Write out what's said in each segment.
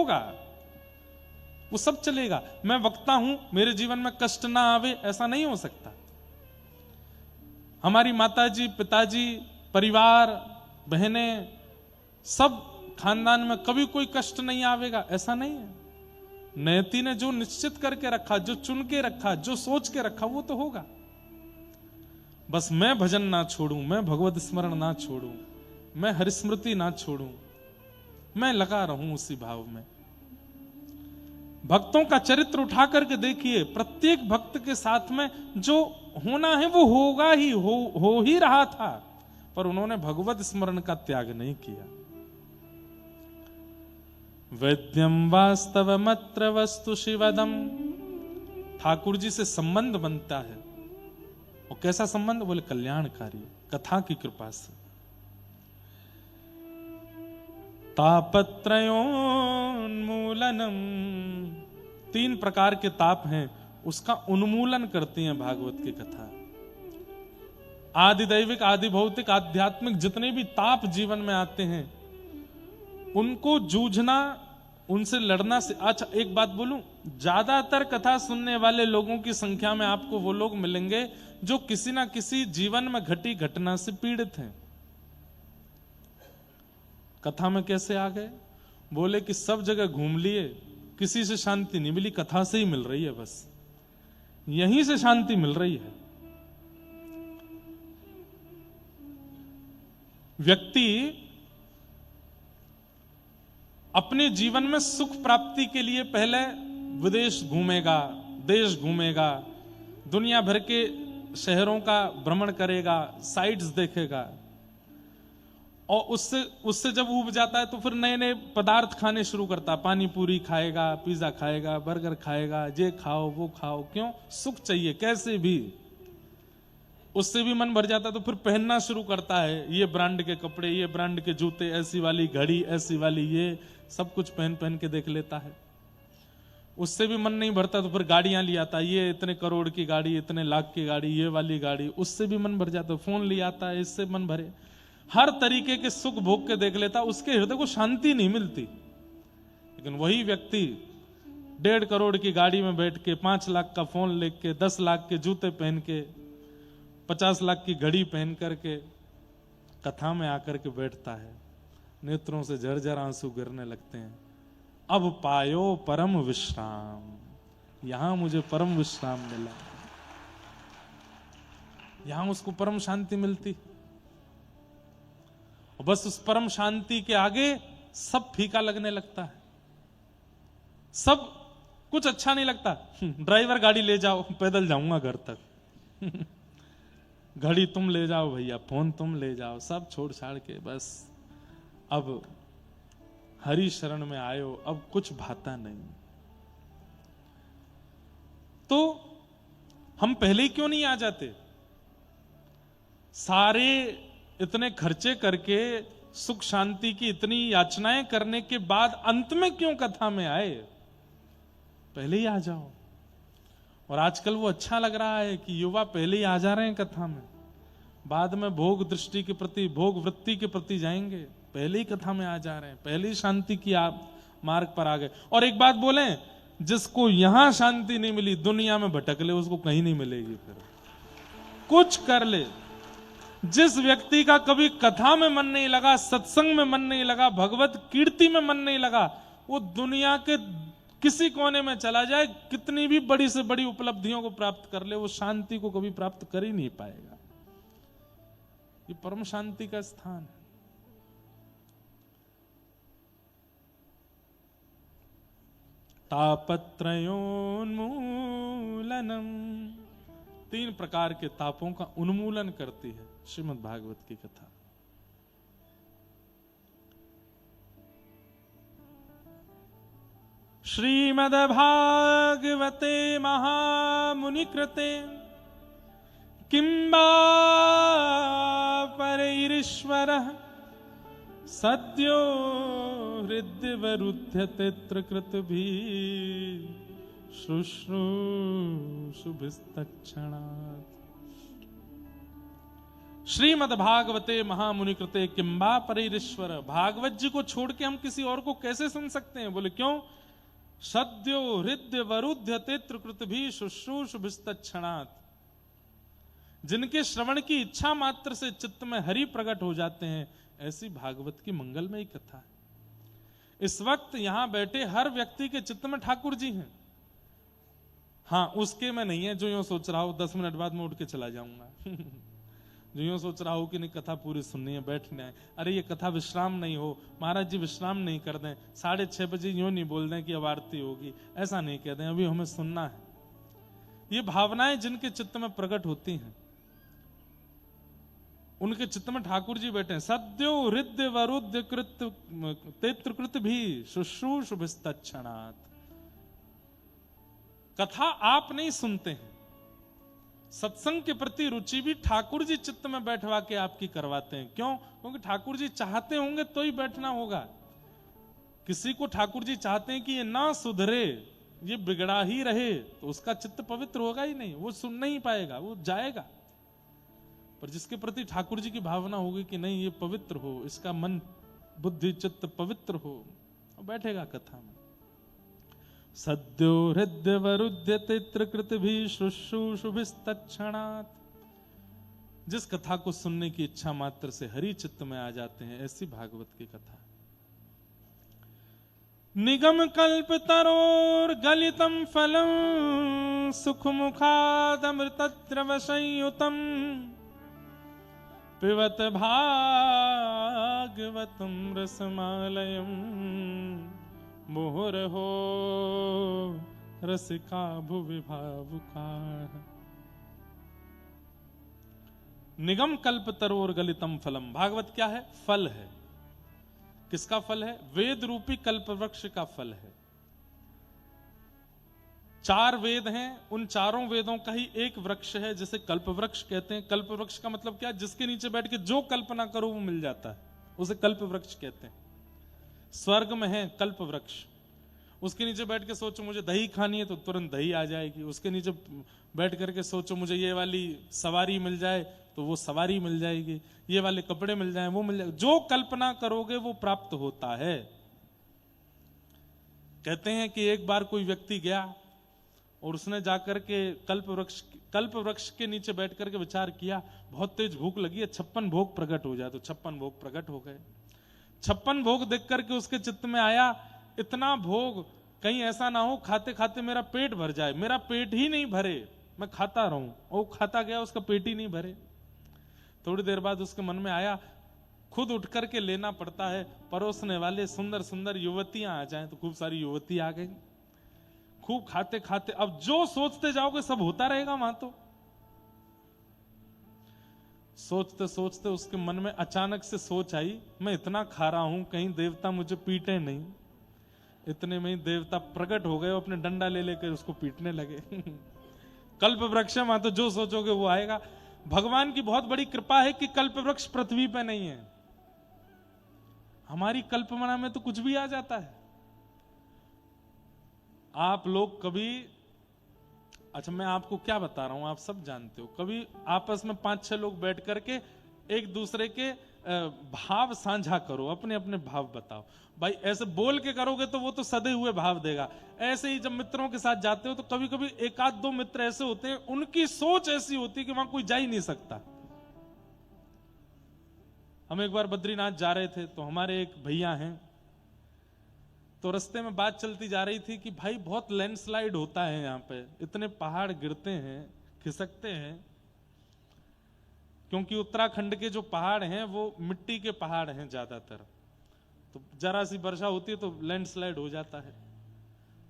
होगा, वो सब चलेगा। मैं वक्ता हूं, मेरे जीवन में कष्ट ना आवे, ऐसा नहीं हो सकता। हमारी माताजी, पिताजी, परिवार, बहनें, सब खानदान में कभी कोई कष्ट नहीं आवेगा, ऐसा नहीं है। नियति ने जो निश्चित करके रखा, जो चुन के रखा, जो सोच के रखा, वो तो होगा। बस मैं भजन ना छोड़ूं, मैं भगवत स्मरण ना छोड़ूं, मैं हरिस्मृति ना छोड़ूं, मैं लगा रहूं उसी भाव में। भक्तों का चरित्र उठा करके देखिए, प्रत्येक भक्त के साथ में जो होना है वो होगा ही, हो ही रहा था, पर उन्होंने भगवत स्मरण का त्याग नहीं किया। वैद्यम वास्तवमत्र वस्तु शिवदम, ठाकुर जी से संबंध बनता है। और कैसा संबंध? बोले कल्याणकारी, कथा की कृपा से। तापत्रयोन्मूलनम, 3 प्रकार के ताप हैं, उसका उन्मूलन करती है भागवत की कथा। आदि दैविक, आदि भौतिक, आध्यात्मिक जितने भी ताप जीवन में आते हैं, उनको जूझना, उनसे लड़ना से। अच्छा एक बात बोलूं, ज्यादातर कथा सुनने वाले लोगों की संख्या में आपको वो लोग मिलेंगे जो किसी ना किसी जीवन में घटी घटना से पीड़ित हैं। कथा में कैसे आ गए? बोले कि सब जगह घूम लिए, किसी से शांति नहीं मिली, कथा से ही मिल रही है, बस यहीं से शांति मिल रही है। व्यक्ति अपने जीवन में सुख प्राप्ति के लिए पहले विदेश घूमेगा, देश घूमेगा, दुनिया भर के शहरों का भ्रमण करेगा, साइट्स देखेगा, और उससे जब ऊब जाता है तो फिर नए नए पदार्थ खाने शुरू करता है। पानी पूरी खाएगा, पिज्जा खाएगा, बर्गर खाएगा, ये खाओ वो खाओ। क्यों? सुख चाहिए कैसे भी। उससे भी मन भर जाता है तो फिर पहनना शुरू करता है, ये ब्रांड के कपड़े, ये ब्रांड के जूते, ऐसी वाली घड़ी, ऐसी वाली, ये सब कुछ पहन पहन के देख लेता है। उससे भी मन नहीं भरता तो फिर गाड़ियां ले आता है, ये इतने करोड़ की गाड़ी, इतने लाख की गाड़ी, ये वाली गाड़ी, उससे भी मन भर जाता है। फोन ले आता है, इससे मन भरे। हर तरीके के सुख भोग के देख लेता, उसके हृदय को शांति नहीं मिलती। लेकिन वही व्यक्ति 1.5 करोड़ की गाड़ी में बैठ के, 5 लाख का फोन लेके, 10 लाख के जूते पहन के, 50 लाख की घड़ी पहन करके कथा में आकर के बैठता है, नेत्रों से झरझर आंसू गिरने लगते हैं। अब पायो परम विश्राम, यहां मुझे परम विश्राम मिला, यहां उसको परम शांति मिलती। और बस उस परम शांति के आगे सब फीका लगने लगता है, सब कुछ अच्छा नहीं लगता। ड्राइवर गाड़ी ले जाओ, पैदल जाऊंगा घर तक। घड़ी तुम ले जाओ भैया, फोन तुम ले जाओ, सब छोड़ छाड़ के बस अब हरि शरण में आयो, अब कुछ भाता नहीं। तो हम पहले ही क्यों नहीं आ जाते? सारे इतने खर्चे करके, सुख शांति की इतनी याचनाएं करने के बाद अंत में क्यों कथा में आए? पहले ही आ जाओ। और आजकल वो अच्छा लग रहा है कि युवा पहले ही आ जा रहे हैं कथा में, बाद में भोग दृष्टि के प्रति, भोग वृत्ति के प्रति जाएंगे, पहले ही कथा में आ जा रहे हैं, पहले ही शांति की आप मार्ग पर आ गए। और एक बात बोलें, जिसको यहां शांति नहीं मिली, दुनिया में भटक ले, उसको कहीं नहीं मिलेगी। फिर कुछ कर ले। जिस व्यक्ति का कभी कथा में मन नहीं लगा, सत्संग में मन नहीं लगा, भगवत कीर्ति में मन नहीं लगा, वो दुनिया के किसी कोने में चला जाए, कितनी भी बड़ी से बड़ी उपलब्धियों को प्राप्त कर ले, वो शांति को कभी प्राप्त कर ही नहीं पाएगा। ये परम शांति का स्थान है। तापत्रयोन्मूलनम, 3 प्रकार के तापों का उन्मूलन करती है श्रीमद् भागवत की कथा। श्रीमद् भागवते महामुनि कृते किंबा परैरीश्वरः सद्यो हृद्यवरुध्यते त्रिकृतभिः शुश्रूषुभिस्तत्क्षणात्। श्रीमद्भागवते महामुनि कृते किंबा परिरीश्वर, भागवत जी को छोड़ के हम किसी और को कैसे सुन सकते हैं? बोले क्यों? सद्यो हृदय वरुध्य तेत्रकृत भी शुश्रूष विस्तक्षणात्, जिनके श्रवण की इच्छा मात्र से चित्त में हरि प्रकट हो जाते हैं, ऐसी भागवत की मंगलमयी कथा है। इस वक्त यहां बैठे हर व्यक्ति के चित्त में ठाकुर जी हैं। हाँ, उसके में नहीं है जो यूं सोच रहा हो 10 मिनट बाद मैं उठ के चला जाऊंगा जो यूं सोच रहा हो कि नहीं कथा पूरी सुननी है, बैठना है। अरे ये कथा विश्राम नहीं हो, महाराज जी विश्राम नहीं कर दें, 6:30 बजे यूं नहीं बोल दें कि अब आरती होगी, ऐसा नहीं कह दें, अभी हमें सुनना है। ये भावनाएं जिनके चित्त में प्रकट होती हैं, उनके चित्त में ठाकुर जी बैठे हैं। सद्यो हृदय वरुद्य कृत तेत्रकृत भी शुश्रूष विस्तक्षणात्। कथा आप नहीं सुनते हैं, सत्संग के प्रति रुचि भी ठाकुर जी चित्त में बैठवा के आपकी करवाते हैं। क्यों? क्योंकि ठाकुर जी चाहते होंगे तो ही बैठना होगा। किसी को ठाकुर जी चाहते हैं कि ये ना सुधरे, ये बिगड़ा ही रहे, तो उसका चित्त पवित्र होगा ही नहीं, वो सुन नहीं पाएगा, वो जाएगा। पर जिसके प्रति ठाकुर जी की भावना होगी कि नहीं ये पवित्र हो, इसका मन बुद्धि चित्त पवित्र हो, और बैठेगा कथा में। सद्यो हृदय वरुध्य तेत्रकृत भी शुश्रूष विस्तक्षणात्, जिस कथा को सुनने की इच्छा मात्र से हरि चित्त में आ जाते हैं, ऐसी भागवत की कथा। निगम कल्प तरोर गलितम फलम सुख मुखाद अमृतद्रव संयुतम पिबत भागवतम रसमालयम मुहुरहो रसिका भुवि भावुका। निगम कल्प तरोर गलितम फलम, भागवत क्या है? फल है। किसका फल है? वेद रूपी कल्प वृक्ष का फल है। 4 वेद हैं, उन चारों वेदों का ही एक वृक्ष है जिसे कल्प वृक्ष कहते हैं। कल्प वृक्ष का मतलब क्या है? जिसके नीचे बैठ के जो कल्पना करो वो मिल जाता है, उसे कल्प वृक्ष कहते हैं। स्वर्ग में है कल्प वृक्ष, उसके नीचे बैठ के सोचो मुझे दही खानी है तो तुरंत दही आ जाएगी। उसके नीचे बैठ करके सोचो मुझे ये वाली सवारी मिल जाए तो वो सवारी मिल जाएगी, ये वाले कपड़े मिल जाए वो मिल जाएगा। जो कल्पना करोगे वो प्राप्त होता है। कहते हैं कि एक बार कोई व्यक्ति गया और उसने जाकर के कल्प वृक्ष के नीचे बैठ करके विचार किया, बहुत तेज भूख लगी है, 56 भोग प्रकट हो जाए। तो 56 भोग प्रकट हो गए। 56 भोग देख करके उसके चित्त में आया, इतना भोग कहीं ऐसा ना हो खाते खाते मेरा पेट भर जाए, मेरा पेट ही नहीं भरे, मैं खाता रहूं। वो खाता गया, उसका पेट ही नहीं भरे। थोड़ी देर बाद उसके मन में आया, खुद उठ करके लेना पड़ता है, परोसने वाले सुंदर सुंदर युवतियां आ जाएं। तो खूब सारी युवती आ गई। खूब खाते खाते अब जो सोचते जाओगे सब होता रहेगा वहां। तो सोचते सोचते उसके मन में अचानक से सोच आई, मैं इतना खा रहा हूं कहीं देवता मुझे पीटे नहीं। इतने में ही देवता प्रकट हो गए, अपने डंडा ले लेकर उसको पीटने लगे। कल्प वृक्ष वहां तो जो सोचोगे वो आएगा। भगवान की बहुत बड़ी कृपा है कि कल्प वृक्ष पृथ्वी पे नहीं है। हमारी कल्पना में तो कुछ भी आ जाता है। आप लोग कभी, अच्छा मैं आपको क्या बता रहा हूं, आप सब जानते हो, कभी आपस में 5-6 लोग बैठ करके एक दूसरे के भाव साझा करो, अपने अपने भाव बताओ। भाई ऐसे बोल के करोगे तो वो तो सदे हुए भाव देगा। ऐसे ही जब मित्रों के साथ जाते हो तो कभी कभी 1-2 मित्र ऐसे होते हैं, उनकी सोच ऐसी होती है कि वहां कोई जा ही नहीं सकता। हम एक बार बद्रीनाथ जा रहे थे तो हमारे एक भैया हैं, तो रास्ते में बात चलती जा रही थी कि भाई बहुत लैंडस्लाइड होता है यहाँ पे, इतने पहाड़ गिरते हैं, खिसकते हैं, क्योंकि उत्तराखंड के जो पहाड़ हैं वो मिट्टी के पहाड़ हैं ज्यादातर, तो जरा सी वर्षा होती है तो लैंडस्लाइड हो जाता है।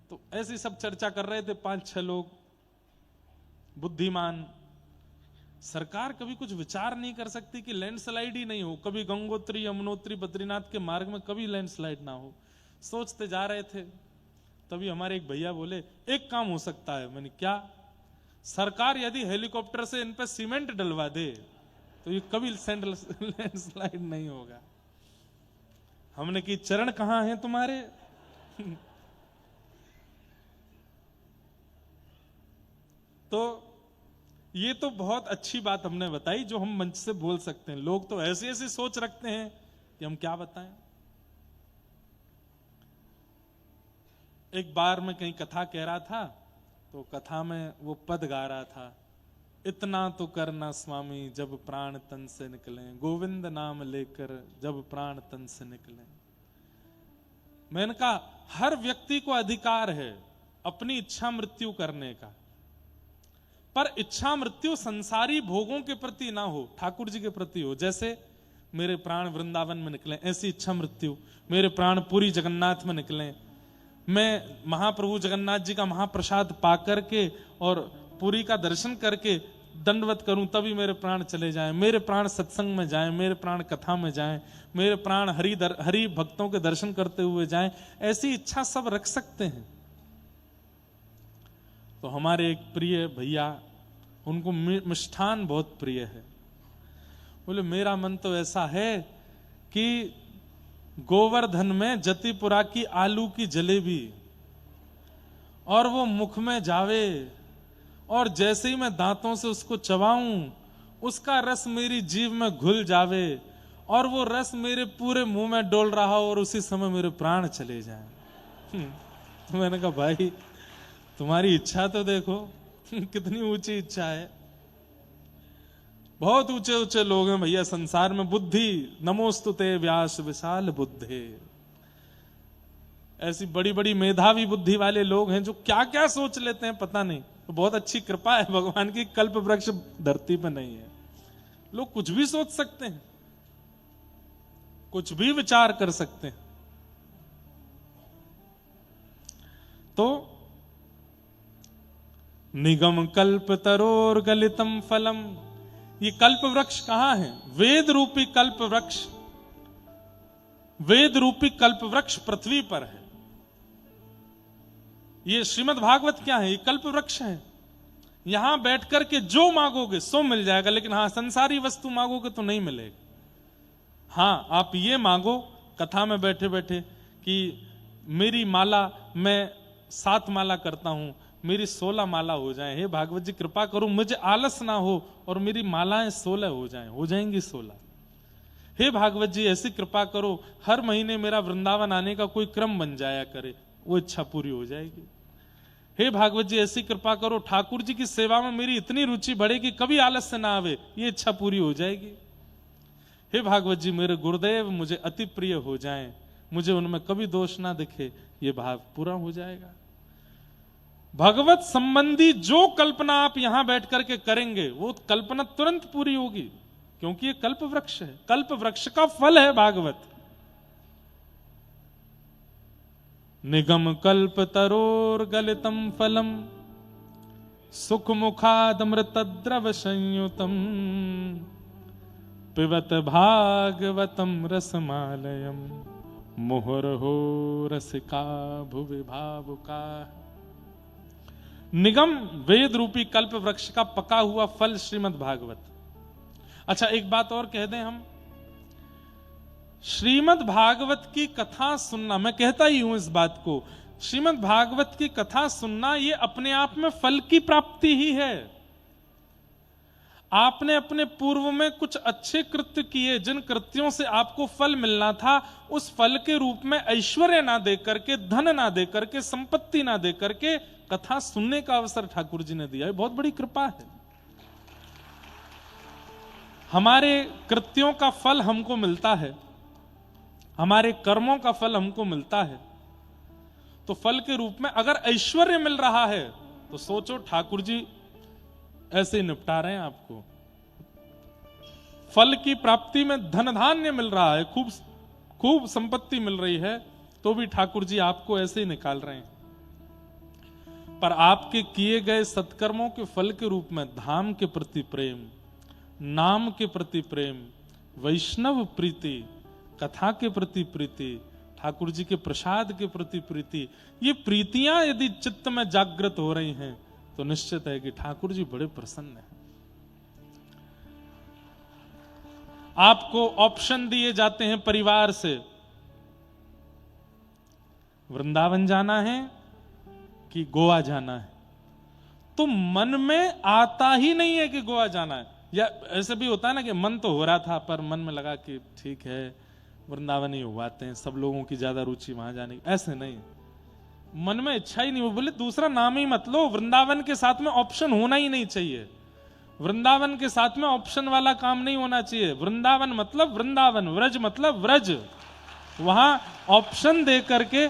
तो ऐसी सब चर्चा कर रहे थे 5-6 लोग बुद्धिमान। सरकार कभी कुछ विचार नहीं कर सकती कि लैंडस्लाइड ही नहीं हो, कभी गंगोत्री यमुनोत्री बद्रीनाथ के मार्ग में कभी लैंडस्लाइड ना हो। सोचते जा रहे थे, तभी हमारे एक भैया बोले एक काम हो सकता है। मैंने क्या? सरकार यदि हेलीकॉप्टर से इन पे सीमेंट डलवा दे तो ये कभी लैंडस्लाइड नहीं होगा। हमने कि चरण कहां हैं तुम्हारे? तो ये तो बहुत अच्छी बात हमने बताई जो हम मंच से बोल सकते हैं। लोग तो ऐसी ऐसी सोच रखते हैं कि हम क्या बताएं। एक बार मैं कहीं कथा कह रहा था, तो कथा में वो पद गा रहा था, इतना तो करना स्वामी जब प्राण तन से निकले, गोविंद नाम लेकर जब प्राण तन से निकले। मैंने कहा हर व्यक्ति को अधिकार है अपनी इच्छा मृत्यु करने का, पर इच्छा मृत्यु संसारी भोगों के प्रति ना हो, ठाकुर जी के प्रति हो। जैसे मेरे प्राण वृंदावन में निकले, ऐसी इच्छा मृत्यु। मेरे प्राण पुरी जगन्नाथ में निकले, मैं महाप्रभु जगन्नाथ जी का महाप्रसाद पा करके और पुरी का दर्शन करके दंडवत करूं, तभी मेरे प्राण चले जाएं। मेरे प्राण सत्संग में जाएं, मेरे प्राण कथा में जाएं, मेरे प्राण हरि भक्तों के दर्शन करते हुए जाएं। ऐसी इच्छा सब रख सकते हैं। तो हमारे एक प्रिय भैया, उनको मिष्ठान बहुत प्रिय है। बोले मेरा मन तो ऐसा है कि गोवर्धन में जतिपुरा की आलू की जलेबी और वो मुख में जावे और जैसे ही मैं दांतों से उसको चबाऊं, उसका रस मेरी जीभ में घुल जावे और वो रस मेरे पूरे मुंह में डोल रहा हो और उसी समय मेरे प्राण चले जाएं। तो मैंने कहा भाई तुम्हारी इच्छा तो देखो कितनी ऊंची इच्छा है। बहुत ऊंचे ऊंचे लोग हैं भैया संसार में। बुद्धि नमोस्तुते व्यास विशाल बुद्धे, ऐसी बड़ी बड़ी मेधावी बुद्धि वाले लोग हैं जो क्या क्या सोच लेते हैं पता नहीं। तो बहुत अच्छी कृपा है भगवान की, कल्प वृक्ष धरती पर नहीं है। लोग कुछ भी सोच सकते हैं, कुछ भी विचार कर सकते हैं। तो निगम कल्प तरोर गलितम फलम, ये कल्प वृक्ष कहां है? वेद रूपी कल्प वृक्ष, वेद रूपी कल्प वृक्ष पृथ्वी पर है। ये श्रीमद् भागवत क्या है? ये कल्प वृक्ष है। यहां बैठ करके जो मांगोगे सो मिल जाएगा, लेकिन हां संसारी वस्तु मांगोगे तो नहीं मिलेगा। हां आप ये मांगो कथा में बैठे बैठे कि मेरी माला, मैं 7 माला करता हूं, मेरी 16 माला हो जाए। हे भागवत जी कृपा करो मुझे आलस ना हो और मेरी मालाएं 16 हो जाएं, हो जाएंगी 16। हे भागवत जी ऐसी कृपा करो हर महीने मेरा वृंदावन आने का कोई क्रम बन जाया करे, वो इच्छा पूरी हो जाएगी। हे भागवत जी ऐसी कृपा करो ठाकुर जी की सेवा में मेरी इतनी रुचि बढ़े कि कभी आलस्य ना आवे, ये इच्छा पूरी हो जाएगी। हे भागवत जी मेरे गुरुदेव मुझे अति प्रिय हो जाएं, मुझे उनमें कभी दोष ना दिखे, ये भाव पूरा हो जाएगा। भगवत संबंधी जो कल्पना आप यहां बैठ करके करेंगे वो कल्पना तुरंत पूरी होगी, क्योंकि ये कल्प वृक्ष है। कल्प वृक्ष का फल है भागवत। निगम कल्प तरोर गलितम फलम सुख मुखादमृत द्रव संयुतम पिबत भागवतम रसमालयम मुहुर्हो रसिका भुवि भावुका। निगम वेद रूपी कल्प वृक्ष का पका हुआ फल श्रीमद् भागवत। अच्छा एक बात और कह दें हम, श्रीमद् भागवत की कथा सुनना, मैं कहता ही हूं इस बात को, श्रीमद् भागवत की कथा सुनना ये अपने आप में फल की प्राप्ति ही है। आपने अपने पूर्व में कुछ अच्छे कृत्य किए, जिन कृत्यों से आपको फल मिलना था, उस फल के रूप में ऐश्वर्य ना दे करके, धन ना दे करके, संपत्ति ना दे करके कथा सुनने का अवसर ठाकुर जी ने दिया है। बहुत बड़ी कृपा है। हमारे कृत्यों का फल हमको मिलता है, हमारे कर्मों का फल हमको मिलता है, तो फल के रूप में अगर ऐश्वर्य मिल रहा है तो सोचो ठाकुर जी ऐसे निपटा रहे हैं आपको। फल की प्राप्ति में धन धान्य मिल रहा है, खूब खूब संपत्ति मिल रही है, तो भी ठाकुर जी आपको ऐसे ही निकाल रहे हैं। पर आपके किए गए सत्कर्मों के फल के रूप में धाम के प्रति प्रेम, नाम के प्रति प्रेम, वैष्णव प्रीति, कथा के प्रति प्रीति, ठाकुर जी के प्रसाद के प्रति प्रीति, ये प्रीतियां यदि चित्त में जागृत हो रही हैं तो निश्चित है कि ठाकुर जी बड़े प्रसन्न हैं। आपको ऑप्शन दिए जाते हैं परिवार से, वृंदावन जाना है कि गोवा जाना है, तो मन में आता ही नहीं है कि गोवा जाना है। या ऐसे भी होता है ना कि मन तो हो रहा था पर मन में लगा कि ठीक है वृंदावन ही हुआते हैं, सब लोगों की ज्यादा रुचि वहां जाने की, ऐसे नहीं, मन में इच्छा ही नहीं। वो बोले दूसरा नाम ही मत लो, वृंदावन के साथ में ऑप्शन होना ही नहीं चाहिए, वृंदावन के साथ में ऑप्शन वाला काम नहीं होना चाहिए। वृंदावन मतलब वृंदावन, व्रज मतलब व्रज, वहां ऑप्शन दे करके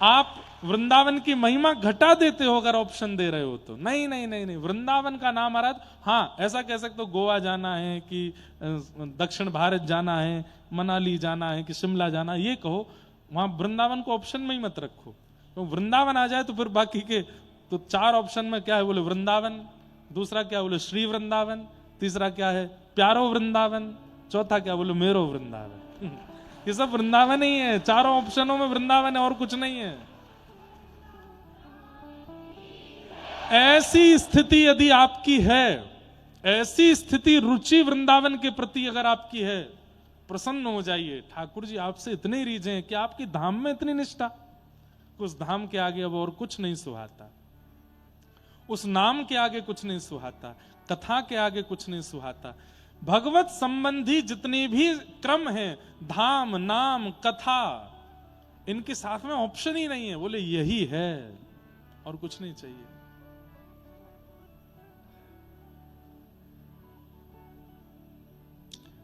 आप वृंदावन की महिमा घटा देते हो अगर ऑप्शन दे रहे हो तो। नहीं नहीं नहीं नहीं, वृंदावन का नाम आ रहा है। हाँ ऐसा कह सकते हो गोवा जाना है कि दक्षिण भारत जाना है, मनाली जाना है कि शिमला जाना है, ये कहो, वहां वृंदावन को ऑप्शन में ही मत रखो। तो वृंदावन आ जाए तो फिर बाकी के तो 4 ऑप्शन में क्या है, बोले वृंदावन, दूसरा क्या बोले श्री वृंदावन, तीसरा क्या है प्यारो वृंदावन, चौथा क्या बोले मेरो वृंदावन। ये सब वृंदावन ही है, चारों ऑप्शनों में वृंदावन है और कुछ नहीं है। ऐसी स्थिति यदि आपकी है, ऐसी स्थिति रुचि वृंदावन के प्रति अगर आपकी है, प्रसन्न हो जाइए। ठाकुर जी आपसे इतने रीझे हैं कि आपकी धाम में इतनी निष्ठा, उस धाम के आगे अब और कुछ नहीं सुहाता, उस नाम के आगे कुछ नहीं सुहाता, कथा के आगे कुछ नहीं सुहाता। भगवत संबंधी जितने भी क्रम हैं, धाम नाम कथा, इनके साथ में ऑप्शन ही नहीं है, बोले यही है और कुछ नहीं चाहिए।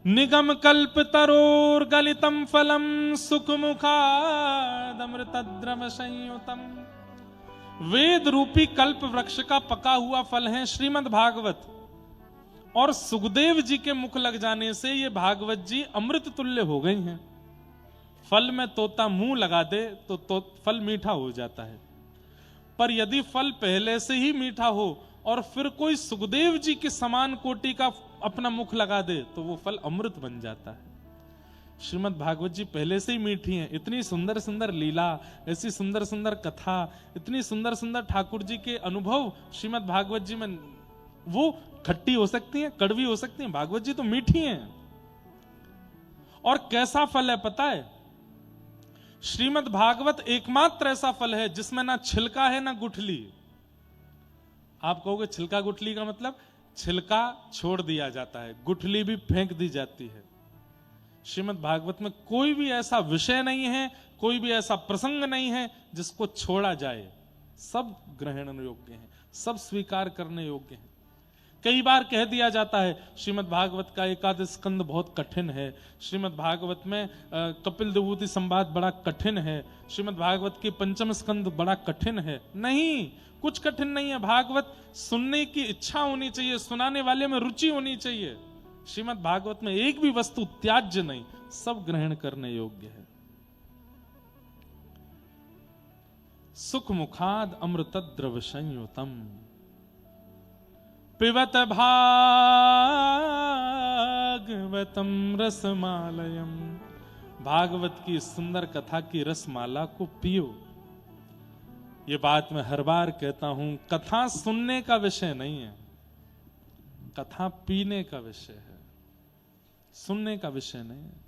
निगम कल्प तरोर गलितम फलम सुख मुखादमृतद्रव संयुतम। वेद रूपी कल्प वृक्ष का पका हुआ फल है श्रीमद् भागवत, और सुखदेव जी के मुख लग जाने से ये भागवत जी अमृत तुल्य हो गई हैं। फल में तोता मुंह लगा दे तो फल मीठा हो जाता है, पर यदि फल पहले से ही मीठा हो और फिर कोई सुखदेव जी के समान कोटि का अपना मुख लगा दे तो वो फल अमृत बन जाता है। श्रीमद् भागवत जी पहले से ही मीठी हैं, इतनी सुंदर सुंदर लीला, ऐसी सुंदर सुंदर कथा, इतनी सुंदर सुंदर ठाकुर जी के अनुभव श्रीमद् भागवत जी में। वो खट्टी हो सकती हैं, कड़वी हो सकती हैं, भागवत जी तो मीठी हैं। और कैसा फल है पता है, श्रीमद् भागवत एकमात्र ऐसा फल है जिसमें ना छिलका है ना गुठली। आप कहोगे छिलका गुठली का मतलब, छिलका छोड़ दिया जाता है, गुठली भी फेंक दी जाती है। श्रीमद् भागवत में कोई भी ऐसा विषय नहीं है, कोई भी ऐसा प्रसंग नहीं है जिसको छोड़ा जाए। सब ग्रहण योग्य हैं, सब स्वीकार करने योग्य हैं। कई बार कह दिया जाता है श्रीमद् भागवत का एकादश स्कंद बहुत कठिन है, श्रीमद् भागवत में कपिल विभूति संवाद बड़ा कठिन है, श्रीमद् भागवत की पंचम स्कंद बड़ा कठिन है। नहीं, कुछ कठिन नहीं है। भागवत सुनने की इच्छा होनी चाहिए, सुनाने वाले में रुचि होनी चाहिए। श्रीमद् भागवत में एक भी वस्तु त्याज्य नहीं, सब ग्रहण करने योग्य है। सुख मुखाद अमृतद्रव संयुतम पिबत भागवतम रसमालयम। भागवत की सुंदर कथा की रसमाला को पियो। ये बात मैं हर बार कहता हूं, कथा सुनने का विषय नहीं है, कथा पीने का विषय है, सुनने का विषय नहीं है।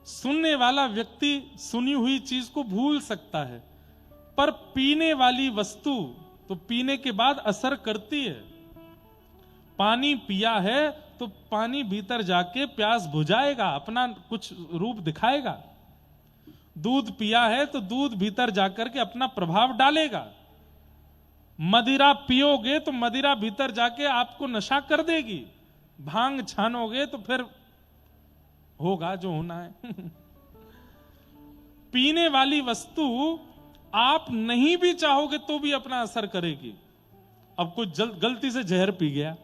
सुनने वाला व्यक्ति सुनी हुई चीज को भूल सकता है, पर पीने वाली वस्तु तो पीने के बाद असर करती है। पानी पिया है तो पानी भीतर जाके प्यास बुझाएगा, अपना कुछ रूप दिखाएगा। दूध पिया है तो दूध भीतर जाकर के अपना प्रभाव डालेगा। मदिरा पियोगे तो मदिरा भीतर जाके आपको नशा कर देगी। भांग छानोगे तो फिर होगा जो होना है। पीने वाली वस्तु आप नहीं भी चाहोगे तो भी अपना असर करेगी। अब कोई गलती से जहर पी गया,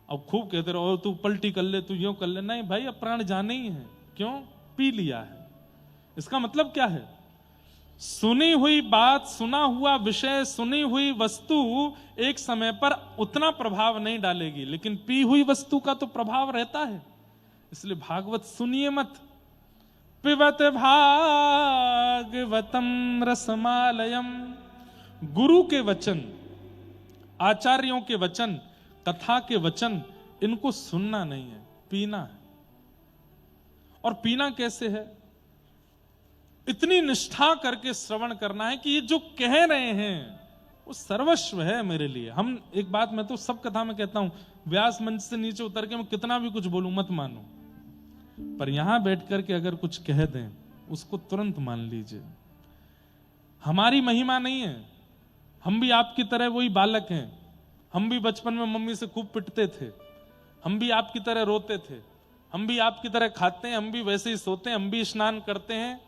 अब खूब कहते रहो तू पलटी कर ले, तू यूं कर ले, नहीं भाई अब प्राण जाने ही है। क्यों? पी लिया है। इसका मतलब क्या है? सुनी हुई बात, सुना हुआ विषय, सुनी हुई वस्तु एक समय पर उतना प्रभाव नहीं डालेगी, लेकिन पी हुई वस्तु का तो प्रभाव रहता है। इसलिए भागवत सुनिए मत। पिबत भागवतम रसमालयम। गुरु के वचन, आचार्यों के वचन, कथा के वचन, इनको सुनना नहीं है, पीना है। और पीना कैसे है? इतनी निष्ठा करके श्रवण करना है कि ये जो कह रहे हैं वो सर्वस्व है मेरे लिए। हम एक बात मैं तो सब कथा में कहता हूं, व्यास मंच से नीचे उतर के मैं कितना भी कुछ बोलूं मत मानो, पर यहां बैठ करके अगर कुछ कह दें उसको तुरंत मान लीजिए। हमारी महिमा नहीं है, हम भी आपकी तरह वही बालक हैं। हम भी बचपन में मम्मी से खूब पिटते थे, हम भी आपकी तरह रोते थे, हम भी आपकी तरह खाते हैं, हम भी वैसे ही सोते हैं, हम भी स्नान करते हैं,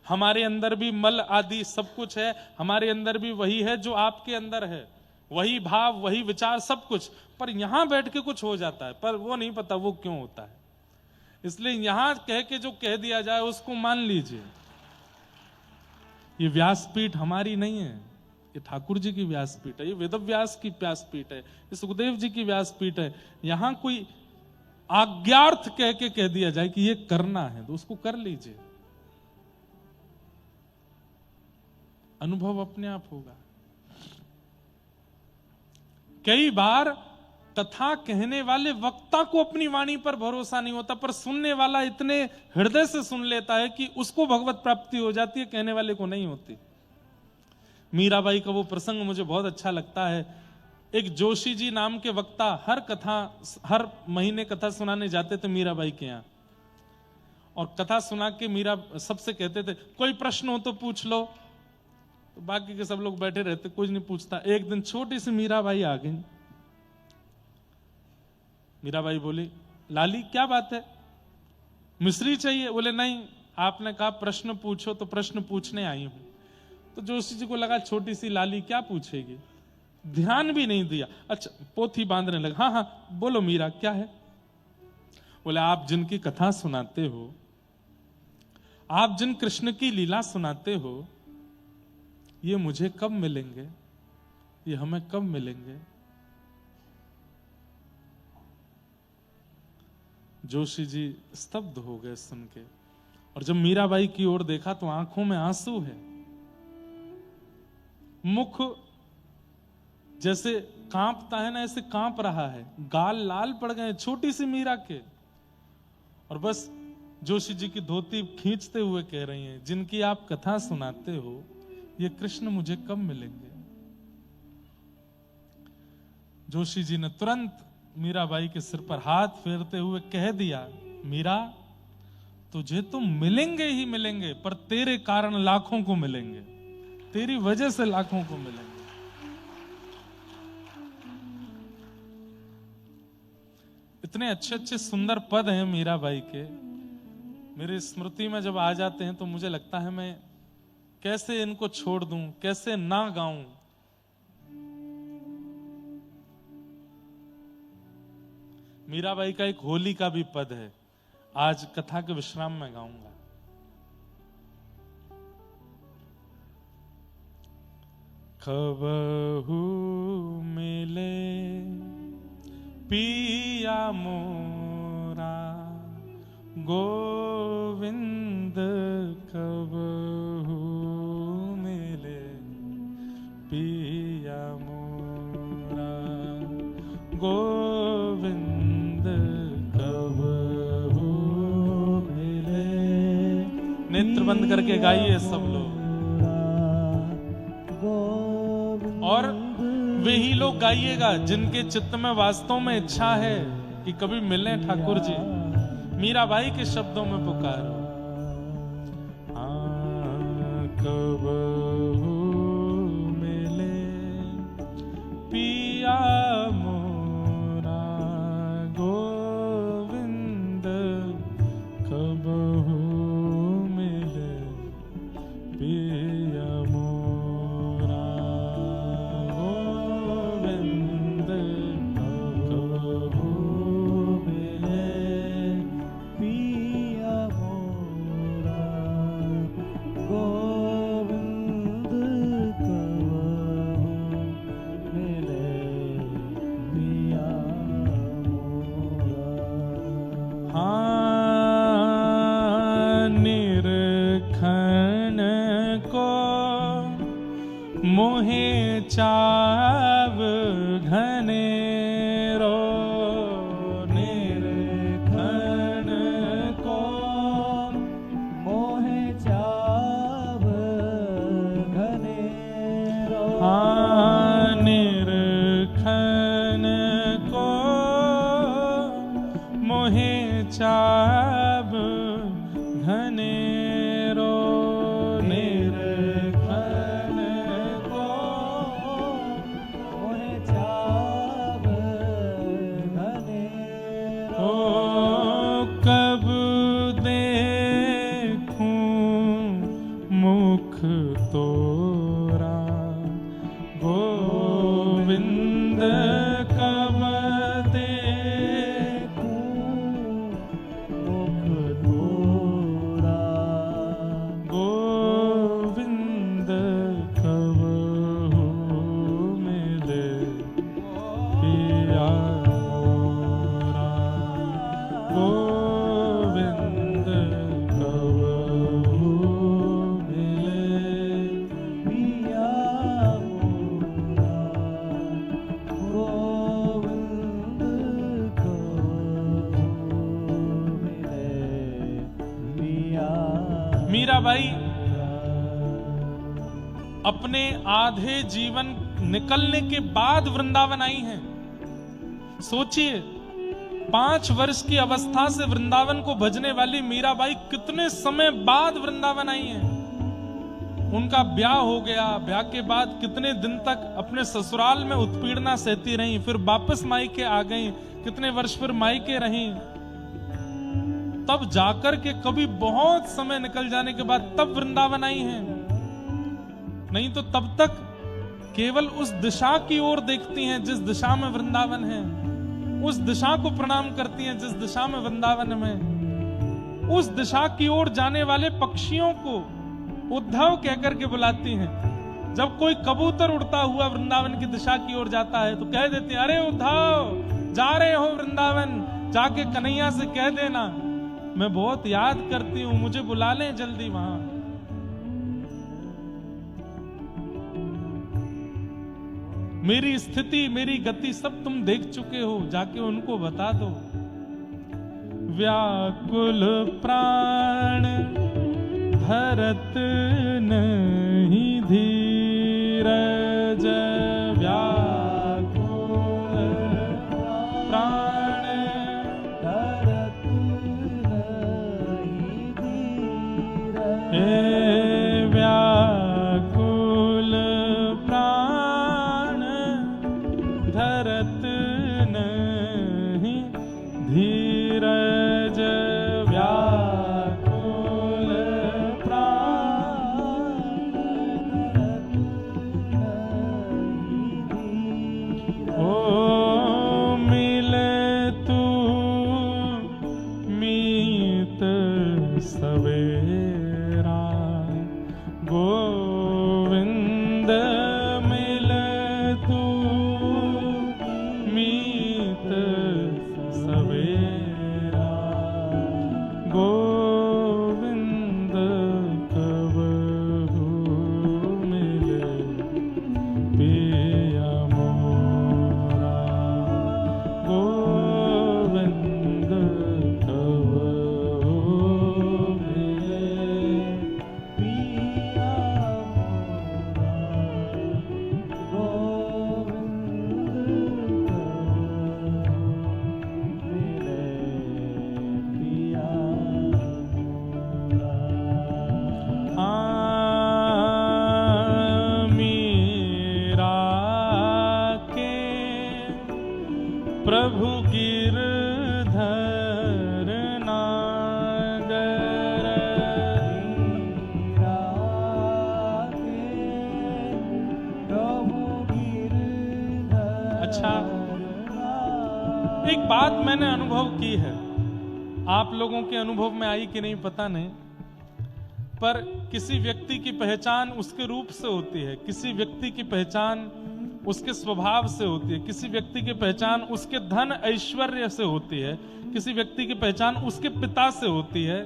हमारे अंदर भी मल आदि सब कुछ है, हमारे अंदर भी वही है जो आपके अंदर है, वही भाव वही विचार सब कुछ। पर यहां बैठ के कुछ हो जाता है, पर वो नहीं पता वो क्यों होता है। इसलिए यहां कह के जो कह दिया जाए उसको मान लीजिए। ये व्यासपीठ हमारी नहीं है, ये ठाकुर जी की व्यासपीठ है, ये वेदव्यास की व्यासपीठ है, ये सुखदेव जी की व्यासपीठ है। यहां कोई आज्ञार्थ कह के कह दिया जाए कि ये करना है तो उसको कर लीजिए, अनुभव अपने आप होगा। कई बार कथा कहने वाले वक्ता को अपनी वाणी पर भरोसा नहीं होता, पर सुनने वाला इतने हृदय से सुन लेता है कि उसको भगवत प्राप्ति हो जाती है, कहने वाले को नहीं होती। मीराबाई का वो प्रसंग मुझे बहुत अच्छा लगता है। एक जोशी जी नाम के वक्ता हर महीने कथा सुनाने जाते थे मीराबाई के यहाँ, और कथा सुना के मीरा सबसे कहते थे कोई प्रश्न हो तो पूछ लो, तो बाकी के सब लोग बैठे रहते, कुछ नहीं पूछता। एक दिन छोटी सी मीराबाई आ गई। मीराबाई बोली, लाली क्या बात है, मिश्री चाहिए? बोले नहीं, आपने कहा प्रश्न पूछो तो प्रश्न पूछने आई हूं। तो जोशी जी को लगा छोटी सी लाली क्या पूछेगी, ध्यान भी नहीं दिया। अच्छा, पोथी बांधने लगा। हाँ हाँ बोलो मीरा क्या है? बोले आप जिनकी कथा सुनाते हो, आप जिन कृष्ण की लीला सुनाते हो, ये मुझे कब मिलेंगे, ये हमें कब मिलेंगे? जोशी जी स्तब्ध हो गए सुन के, और जब मीराबाई की ओर देखा तो आंखों में आंसू है, मुख जैसे कांपता है ना, ऐसे कांप रहा है, गाल लाल पड़ गए छोटी सी मीरा के, और बस जोशी जी की धोती खींचते हुए कह रही हैं, जिनकी आप कथा सुनाते हो, ये कृष्ण मुझे कब मिलेंगे? जोशी जी ने तुरंत मीराबाई के सिर पर हाथ फेरते हुए कह दिया, मीरा तुझे तो मिलेंगे ही मिलेंगे, पर तेरे कारण लाखों को मिलेंगे, तेरी वजह से लाखों को मिलेंगे। इतने अच्छे अच्छे सुंदर पद हैं मीराबाई के, मेरी स्मृति में जब आ जाते हैं तो मुझे लगता है मैं कैसे इनको छोड़ दूं, कैसे ना गाऊं। मीराबाई का एक होली का भी पद है, आज कथा के विश्राम में गाऊंगा। कबहू मिले पिया मोरा गोविंद, कबहू मिले पिया मोरा गोविंद, कबहू मिले। नेत्र बंद करके गाइए सब लोग, और वे ही लोग गाइएगा जिनके चित्त में वास्तव में इच्छा है कि कभी मिले ठाकुर जी। मीराबाई के शब्दों में पुकारो, कबहू मिले पिया मोरा गोविंद, कबहू मिले पिया मोरा गोविंद, कबहू मिले पिया मोरा गोविंद, कबहू मिले पिया मोरा। हाँ निरखन को मोहे चाव घनेरो, निरखन को मोहे चाव घनेरो। हाँ तोरा गोविंद कब देखूं मुख तोरा गोविंद कब मिले पिया मोरा गोविंद कब मिले पिया मोरा गोविंद कब मिले पिया। मीराबाई अपने आधे जीवन निकलने के बाद वृंदावन आई हैं। सोचिए 5 वर्ष की अवस्था से वृंदावन को भजने वाली मीराबाई कितने समय बाद वृंदावन आई हैं। उनका ब्याह हो गया, ब्याह के बाद कितने दिन तक अपने ससुराल में उत्पीड़ना सहती रहीं, फिर वापस मायके आ गईं, कितने वर्ष फिर मायके रहीं, तब जाकर के कभी बहुत समय निकल जाने के बाद तब वृंदावन आई हैं। नहीं तो तब तक केवल उस दिशा की ओर देखती हैं जिस दिशा में वृंदावन है, उस दिशा को प्रणाम करती हैं जिस दिशा में वृंदावन में। उस दिशा की ओर जाने वाले पक्षियों को उद्धव कहकर के बुलाती हैं। जब कोई कबूतर उड़ता हुआ वृंदावन की दिशा की ओर जाता है तो कह देते हैं, अरे उद्धव जा रहे हो वृंदावन, जाके कन्हैया से कह देना मैं बहुत याद करती हूं, मुझे बुला लें जल्दी वहां। मेरी स्थिति मेरी गति सब तुम देख चुके हो, जाके उनको बता दो। व्याकुल प्राण धरत नहीं धीरज, व्याकुल प्राण धरत नहीं धीरज। हे व्याकुल प्राण धरत नहीं धीरज, व्याकुल प्राण धरत नहीं धीरज। ओ मिले तू मीत सवेरा गोविंद, मिले तू मीत सवेरा गोविंद कब मिले पिया मोरा गोविंद कब मिले पिया प्रभु गिरधर नागर, अच्छा एक बात मैंने अनुभव की है, आप लोगों के अनुभव में आई कि नहीं पता नहीं, पर किसी व्यक्ति की पहचान उसके रूप से होती है, किसी व्यक्ति की पहचान उसके स्वभाव से होती है, किसी व्यक्ति की पहचान उसके धन ऐश्वर्य से होती है, किसी व्यक्ति की पहचान उसके पिता से होती है,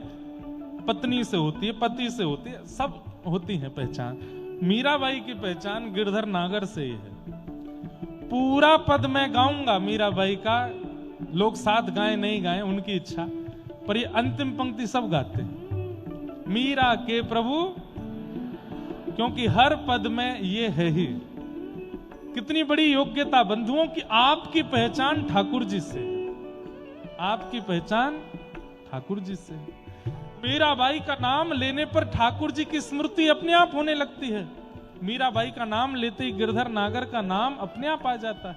पत्नी से होती है, पति से होती है, सब होती है पहचान। मीराबाई की पहचान गिरधर नागर से ही है। पूरा पद मैं गाऊंगा मीराबाई का, लोग साथ गाएं नहीं गाएं उनकी इच्छा, पर ये अंतिम पंक्ति सब गाते हैं, मीरा के प्रभु, क्योंकि हर पद में ये है ही। कितनी बड़ी योग्यता बंधुओं की, आपकी पहचान ठाकुर जी से, आपकी पहचान ठाकुर जी से। मीराबाई का नाम लेने पर ठाकुर जी की स्मृति अपने आप होने लगती है। मीराबाई का नाम लेते ही गिरधर नागर का नाम अपने आप आ जाता है।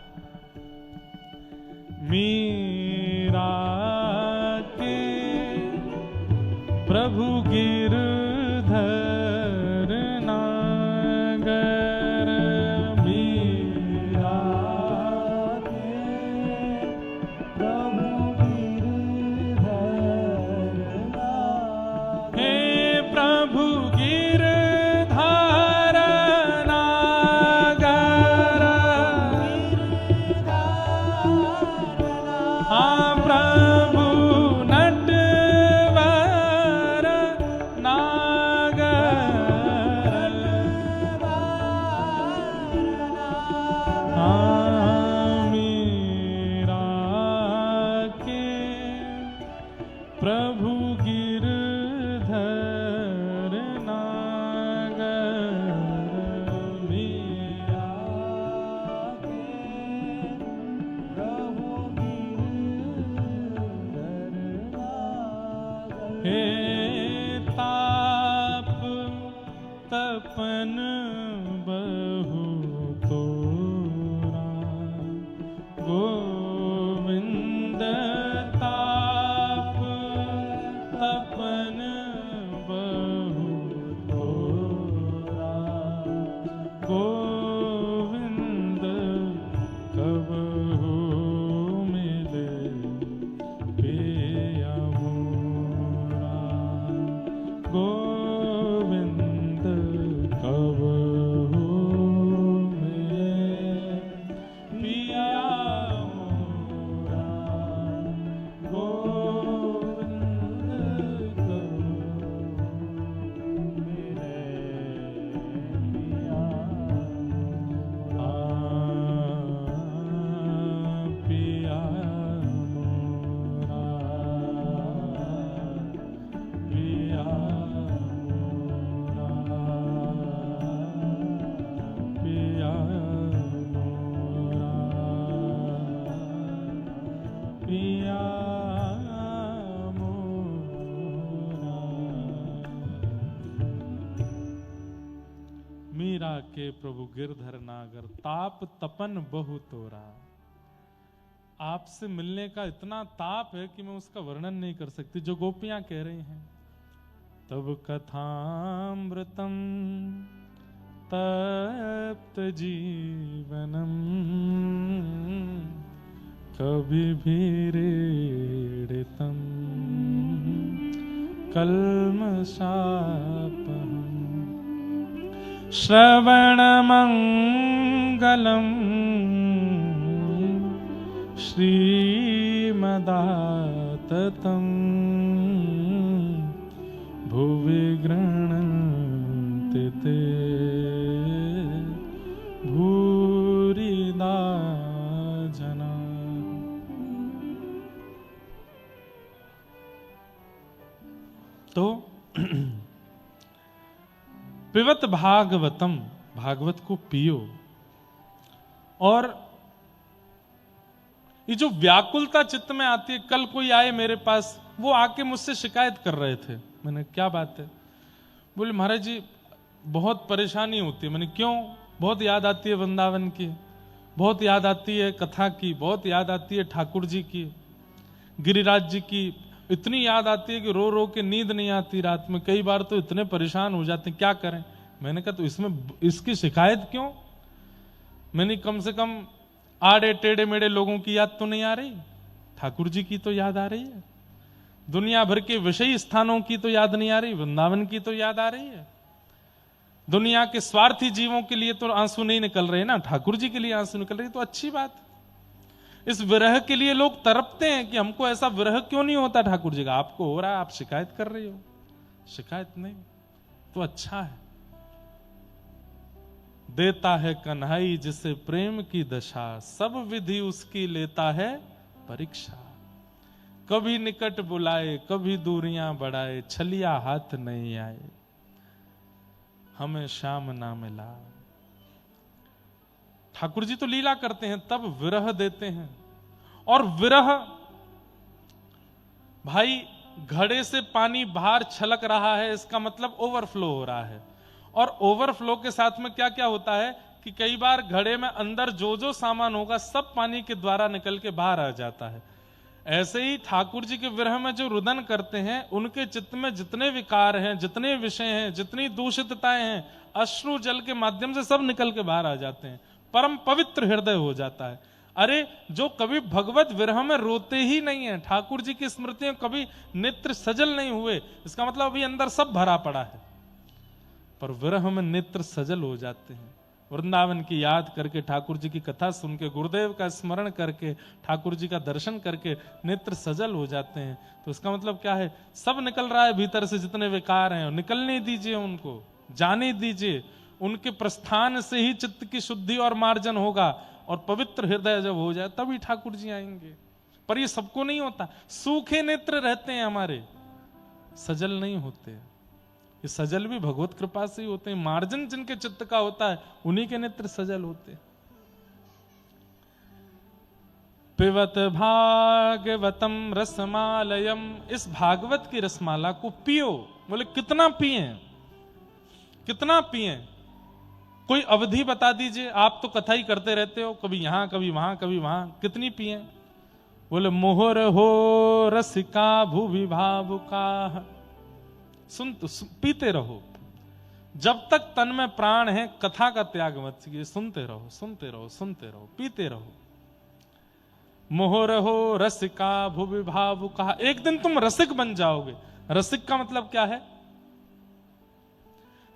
मीरा के प्रभु गिरधर नागर, बहु तोरा, गोविंद ताप तपन बहु तोरा, गोविंद कबहु मिले पिया मोरा, गोविंद कबहु मिले पिया मोरा, गोविंद कबहु मिले पिया पिया मोरा, पिया मोरा, पिया मोरा, पिया मोरा। मीरा के प्रभु गिरधर नागर, ताप तपन बहु तोरा। आपसे मिलने का इतना ताप है कि मैं उसका वर्णन नहीं कर सकती, जो गोपियां कह रही हैं। तब कथामृतम तप्त जीवनम, कभी भी रेडितम कल्मषापहम्, श्रवणमङ्गलम् श्रीमदाततम्, भुवि गृह्णन्ति ते भूरिदा जना। तो पिबत भागवतम, भागवत को पियो। और ये जो व्याकुलता चित्त में आती है, कल कोई आए मेरे पास, वो आके मुझसे शिकायत कर रहे थे। मैंने क्या बात है? बोले महाराज जी बहुत परेशानी होती है। मैंने क्यों? बहुत याद आती है वृंदावन की, बहुत याद आती है कथा की, बहुत याद आती है ठाकुर जी की, गिरिराज जी की। इतनी याद आती है कि रो रो के नींद नहीं आती रात में। कई बार तो इतने परेशान हो जाते हैं, क्या करें। मैंने कहा तो इसमें इसकी शिकायत क्यों? मैंने कम से कम आड़े टेढ़े मेढ़े लोगों की याद तो नहीं आ रही, ठाकुर जी की तो याद आ रही है। दुनिया भर के विषयी स्थानों की तो याद नहीं आ रही, वृंदावन की तो याद आ रही है। दुनिया के स्वार्थी जीवों के लिए तो आंसू नहीं निकल रहे ना, ठाकुर जी के लिए आंसू निकल रहे, तो अच्छी बात। इस विरह के लिए लोग तड़पते हैं कि हमको ऐसा विरह क्यों नहीं होता ठाकुर जी का। आपको हो रहा है, आप शिकायत कर रही हो, शिकायत नहीं तो अच्छा है। देता है कन्हई जिसे प्रेम की दशा, सब विधि उसकी लेता है परीक्षा। कभी निकट बुलाए, कभी दूरियां बढ़ाए, छलिया हाथ नहीं आए, हमें श्याम ना मिला। ठाकुर जी तो लीला करते हैं, तब विरह देते हैं। और विरह, भाई घड़े से पानी बाहर छलक रहा है, इसका मतलब ओवरफ्लो हो रहा है। और ओवरफ्लो के साथ में क्या क्या होता है कि कई बार घड़े में अंदर जो जो सामान होगा सब पानी के द्वारा निकल के बाहर आ जाता है। ऐसे ही ठाकुर जी के विरह में जो रुदन करते हैं, उनके चित्त में जितने विकार हैं, जितने विषय हैं, जितनी दूषितताएं हैं, अश्रु जल के माध्यम से सब निकल के बाहर आ जाते हैं। परम पवित्र हृदय हो जाता है। अरे जो कभी भगवत विरह में रोते ही नहीं है, ठाकुर जी की स्मृतियों कभी नेत्र सजल नहीं हुए, इसका मतलब अभी अंदर सब भरा पड़ा है, पर विरह में नेत्र सजल हो जाते हैं। वृंदावन की याद करके, ठाकुर जी की कथा सुन के, गुरुदेव का स्मरण करके, ठाकुर जी का दर्शन करके नेत्र सजल हो जाते हैं। तो इसका मतलब क्या है? सब निकल रहा है भीतर से, जितने विकार हैं निकलने दीजिए, उनको जाने दीजिए। उनके प्रस्थान से ही चित्त की शुद्धि और मार्जन होगा, और पवित्र हृदय जब हो जाए तभी ठाकुर जी आएंगे। पर ये सबको नहीं होता। सूखे नेत्र रहते हैं हमारे, सजल नहीं होते। ये सजल भी भगवत कृपा से ही होते हैं। मार्जन जिनके चित्त का होता है, उन्हीं के नेत्र सजल होते हैं। पिबत भागवतम रसमालयम, इस भागवत की रसमाला को पियो। बोले कितना पिए, कितना पिए? कोई अवधि बता दीजिए, आप तो कथा ही करते रहते हो, कभी यहां कभी वहां कभी वहां, कितनी पिए? बोले मोहर हो रसिका भूवि भावुका। पीते रहो, जब तक तन में प्राण है कथा का त्याग मत कीजिए, सुनते रहो सुनते रहो सुनते रहो, पीते रहो। मोहर हो रसिका भूवि भावुका, एक दिन तुम रसिक बन जाओगे। रसिक का मतलब क्या है?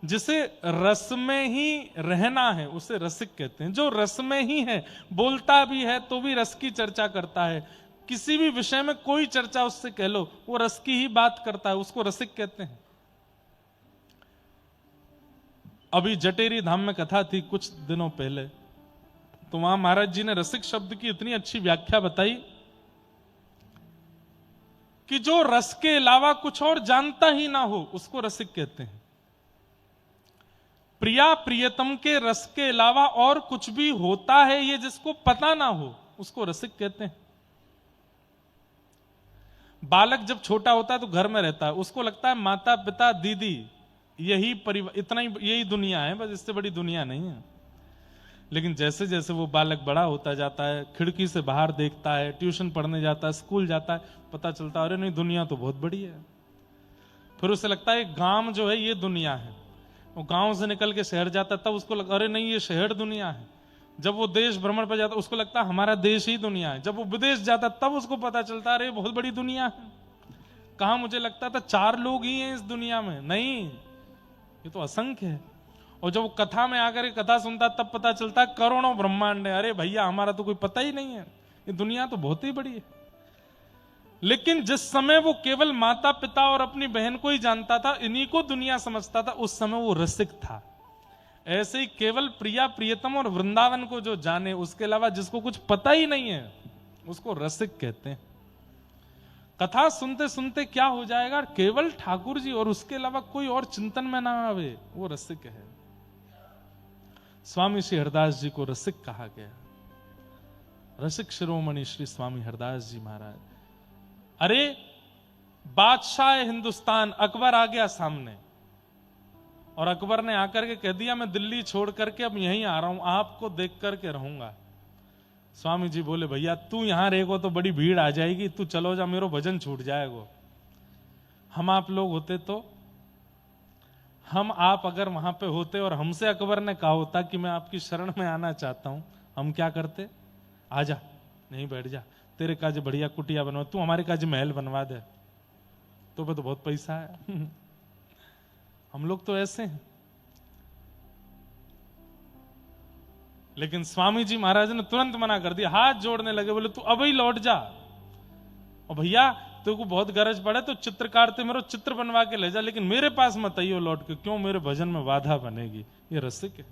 जिसे रस में ही रहना है उसे रसिक कहते हैं। जो रस में ही है, बोलता भी है तो भी रस की चर्चा करता है, किसी भी विषय में कोई चर्चा उससे कह लो वो रस की ही बात करता है, उसको रसिक कहते हैं। अभी जटेरी धाम में कथा थी कुछ दिनों पहले, तो वहां महाराज जी ने रसिक शब्द की इतनी अच्छी व्याख्या बताई कि जो रस के अलावा कुछ और जानता ही ना हो उसको रसिक कहते हैं। प्रिया प्रियतम के रस के अलावा और कुछ भी होता है ये जिसको पता ना हो उसको रसिक कहते हैं। बालक जब छोटा होता है तो घर में रहता है, उसको लगता है माता पिता दीदी यही परिवार, इतना ही, यही दुनिया है, बस इससे बड़ी दुनिया नहीं है। लेकिन जैसे जैसे वो बालक बड़ा होता जाता है, खिड़की से बाहर देखता है, ट्यूशन पढ़ने जाता है, स्कूल जाता है, पता चलता है अरे नहीं दुनिया तो बहुत बड़ी है। फिर उसे लगता है गांव जो है ये दुनिया है। वो गांव से निकल के शहर जाता है, तब उसको लगता अरे नहीं ये शहर दुनिया है। जब वो देश भ्रमण पर जाता है उसको लगता है हमारा देश ही दुनिया है। जब वो विदेश जाता है तब उसको पता चलता है अरे बहुत बड़ी दुनिया है। कहां मुझे लगता था 4 लोग ही हैं इस दुनिया में, नहीं ये तो असंख्य है। और जब वो कथा में आकर के कथा सुनता तब पता चलता है करोड़ों ब्रह्मांड है। अरे भैया हमारा तो कोई पता ही नहीं है, ये दुनिया तो बहुत ही बड़ी है। लेकिन जिस समय वो केवल माता पिता और अपनी बहन को ही जानता था, इन्हीं को दुनिया समझता था, उस समय वो रसिक था। ऐसे ही केवल प्रिया प्रियतम और वृंदावन को जो जाने, उसके अलावा जिसको कुछ पता ही नहीं है उसको रसिक कहते हैं। कथा सुनते सुनते क्या हो जाएगा, केवल ठाकुर जी और उसके अलावा कोई और चिंतन में ना आवे, वो रसिक है। स्वामी श्री हरदास जी को रसिक कहा गया। रसिक शिरोमणि श्री स्वामी हरदास जी महाराज। अरे बादशाह हिंदुस्तान अकबर आ गया सामने, और अकबर ने आकर के कह दिया मैं दिल्ली छोड़ करके अब यहीं आ रहा हूं, आपको देख करके रहूंगा। स्वामी जी बोले भैया तू यहां रहेगो तो बड़ी भीड़ आ जाएगी, तू चलो जा, मेरो भजन छूट जाएगा। हम आप लोग होते तो, हम आप अगर वहां पे होते और हमसे अकबर ने कहा होता कि मैं आपकी शरण में आना चाहता हूं, हम क्या करते? आजा, नहीं बैठ जा, तेरे काज बढ़िया कुटिया बनवा, तू हमारे काज महल बनवा दे, तो बहुत पैसा है। हम लोग तो ऐसे हैं। लेकिन स्वामी जी महाराज ने तुरंत मना कर दिया, हाथ जोड़ने लगे, बोले तू अब ही लौट जा, और भैया तेरे को बहुत गरज पड़े तो चित्रकार ते मेरे चित्र बनवा के ले जा, लेकिन मेरे पास मत आइयो लौट के, क्यों मेरे भजन में बाधा बनेगी। ये रसिक है।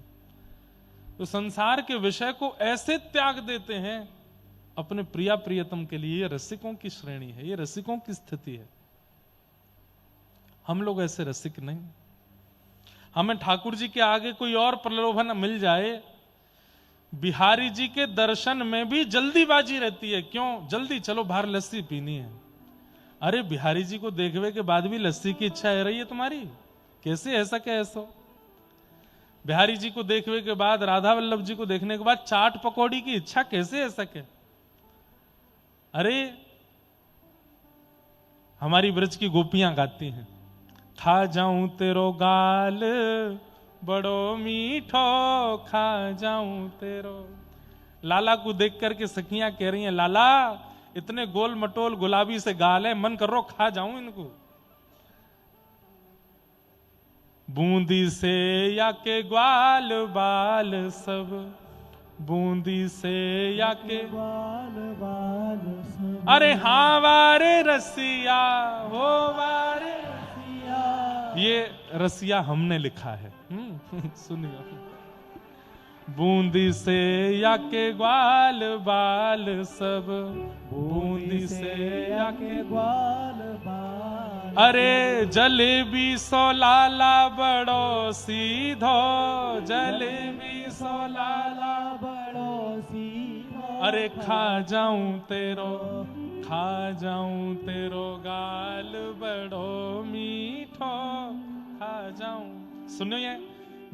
तो संसार के विषय को ऐसे त्याग देते हैं अपने प्रिया प्रियतम के लिए। ये रसिकों की श्रेणी है, ये रसिकों की स्थिति है। हम लोग ऐसे रसिक नहीं। हमें ठाकुर जी के आगे कोई और प्रलोभन मिल जाए, बिहारी जी के दर्शन में भी जल्दीबाजी रहती है। क्यों जल्दी? चलो बाहर लस्सी पीनी है। अरे बिहारी जी को देखने के बाद भी लस्सी की इच्छा है रही है तुम्हारी? कैसे ऐसा क्या ऐसा? बिहारी जी को देखने के बाद, राधा वल्लभ जी को देखने के बाद चाट पकौड़ी की इच्छा कैसे ऐसा क्या? अरे हमारी ब्रज की गोपियां गाती हैं, खा जाऊं तेरो गाल बड़ो मीठो, खा जाऊं तेरो। लाला को देख करके सखियां कह रही हैं लाला इतने गोल मटोल गुलाबी से गाल है, मन कर रो खा जाऊं इनको। बूंदी से या के ग्वाल बाल सब, बूंदी से या के बाल बाल सब, अरे हाँ वारे रसिया हो वारे। ये रसिया हमने लिखा है। सुनिए, बूंदी से या के ग्वाल बाल सब, बूंदी से या के ग्वाल बाल, अरे जलेबी सो लाला बड़ो सीधो, जलेबी सो लाला बड़ो सीधो, अरे खा जाऊं तेरो, खा जाऊं तेरो गाल बड़ो मीठो, खा जाऊं। सुनिए,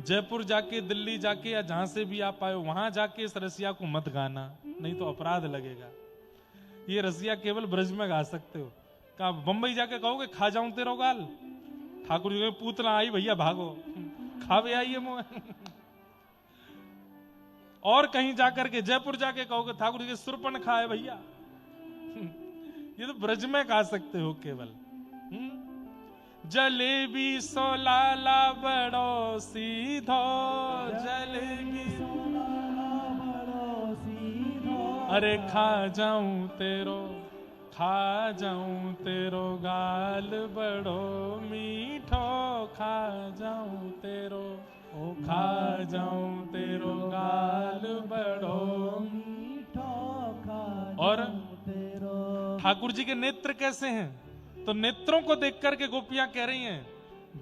जयपुर जाके, दिल्ली जाके या जहां से भी आप आए हो वहां जाके इस रसिया को मत गाना, नहीं तो अपराध लगेगा। ये रसिया केवल ब्रज में गा सकते हो। कहा बंबई जाके कहोगे खा जाऊं तेरो गाल, ठाकुर जी पूतना आई भैया भागो, खावे आइए मुंह। और कहीं जाकर के जयपुर जाके कहोगे ठाकुर जी के सुरपन खाए भैया। ये तो ब्रज में गा सकते हो केवल। जलेबी सो लाला बड़ो सीधो, जलेबी सो लाला बड़ो सीधो, अरे खा जाऊं तेरो, खा जाऊं तेरो गाल बड़ो मीठो, खा जाऊं तेरो, खा जाऊं तेरो गाल बड़ो मीठो, खा और ठाकुर जी के नेत्र कैसे हैं? तो नेत्रों को देख करके गोपियां कह रही हैं,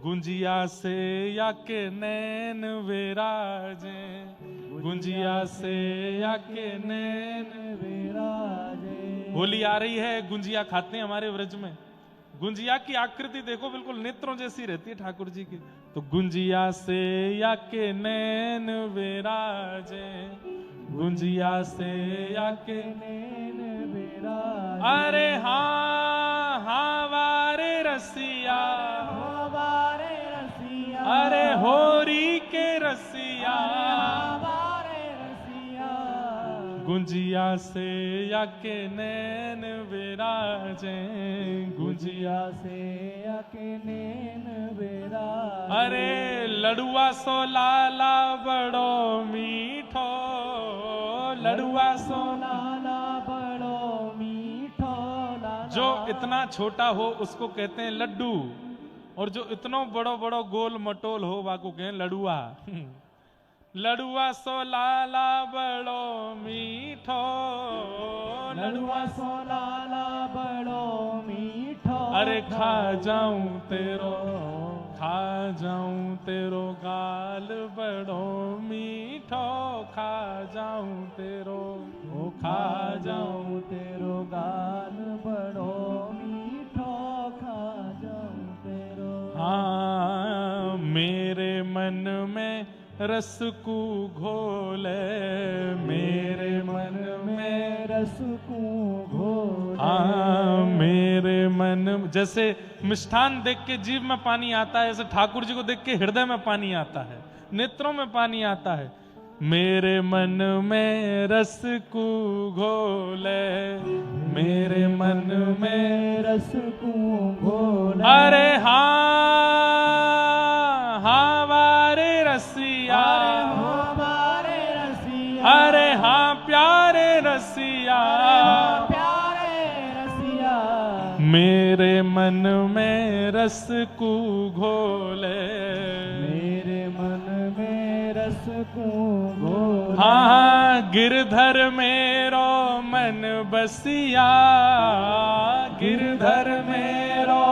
गुंजिया से या के नैन विराजे, गुंजिया से या के नैन विराजे। होली आ रही है, गुंजिया खाते हैं हमारे व्रज में। गुंजिया की आकृति देखो बिल्कुल नेत्रों जैसी रहती है ठाकुर जी की। तो गुंजिया से या के नैन विराजे, गुंजिया से या के नैन विराजे, अरे हाँ हाँ वारे रसिया, वारे रसिया, अरे होरी के रसिया, वारे रसिया, गुंजिया से या के नैन विराजे, गुंजिया से या के नैन विराजे, अरे लड़ुआ सो लाला बड़ो मीठो, लड़ुआ सो लाला बड़ो मीठो, लाला। जो इतना छोटा हो उसको कहते हैं लड्डू, और जो इतना बड़ो बड़ो गोल मटोल हो वाको कहें लड़ुआ। लड़ुआ सो लाला बड़ो मीठो, लड़ुआ सो लाला बड़ो मीठो, अरे खा जाऊं तेरो, खा जाऊं तेरो गाल बड़ो मीठो, खा जाऊं तेरो, खा जाऊं तेरो गाल बड़ो मीठो, खा जाऊं तेरो। हाँ मेरे मन में रस को घोले, मेरे मन में रस को घोले, हाँ मेरे मन। जैसे मिष्ठान देख के जीभ में पानी आता है, ऐसे ठाकुर जी को देख के हृदय में पानी आता है, नेत्रों में पानी आता है। मेरे मन में रस को घोले, मेरे मन में रस को घोले, अरे हाँ हाँ वारे रसिया, हमारे रसिया, अरे हाँ प्यारे रसिया, प्यारे रसिया, मेरे मन में रस को घोले, मेरे मन में रस को घोले, हाँ गिरधर मेरो मन बसिया, गिरधर मेरो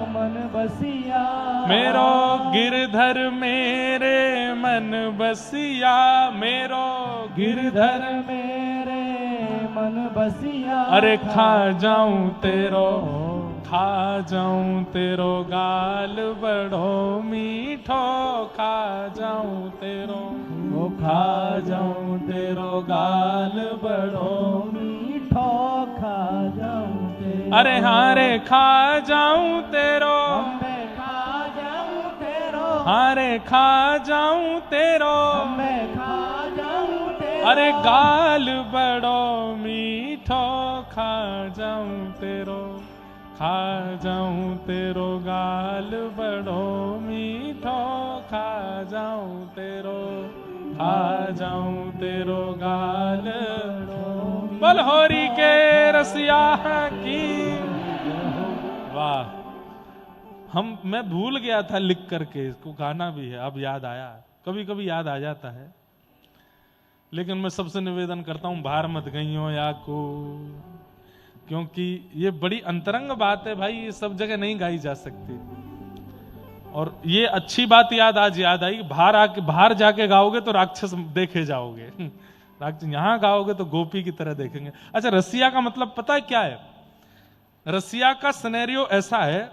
मन बसिया, मेरो गिरधर मेरे मन बसिया, मेरो गिरधर मेरे मन बसिया, अरे खा जाऊं तेरो, खा जाऊं तेरो गाल बड़ो मीठो, खा जाऊं तेरो, खा जाऊं तेरो गाल बड़ो मीठो, खा जाऊं तेरो, अरे हाँ रे खा जाऊं तेरो, खा जाऊं तेरो, हाँ रे खा जाऊं तेरो, मैं खा जाऊं तेरो, अरे गाल बड़ो मीठो, खा जाऊं तेरो, खा जाऊं तेरो गाल बड़ो मीठो, खा जाऊं तेरो, खा जाऊं तेरो गाल। बलहोरी के रसिया की वाह। मैं भूल गया था लिख करके, इसको गाना भी है, अब याद आया, कभी कभी याद आ जाता है। लेकिन मैं सबसे निवेदन करता हूं बाहर मत गई हो या को, क्योंकि ये बड़ी अंतरंग बात है भाई, ये सब जगह नहीं गाई जा सकती। और ये अच्छी बात आज याद आई, बाहर जाके गाओगे तो राक्षस देखे जाओगे, यहाँ गाओगे तो गोपी की तरह देखेंगे। अच्छा रसिया का मतलब पता है क्या है? रसिया का सिनेरियो ऐसा है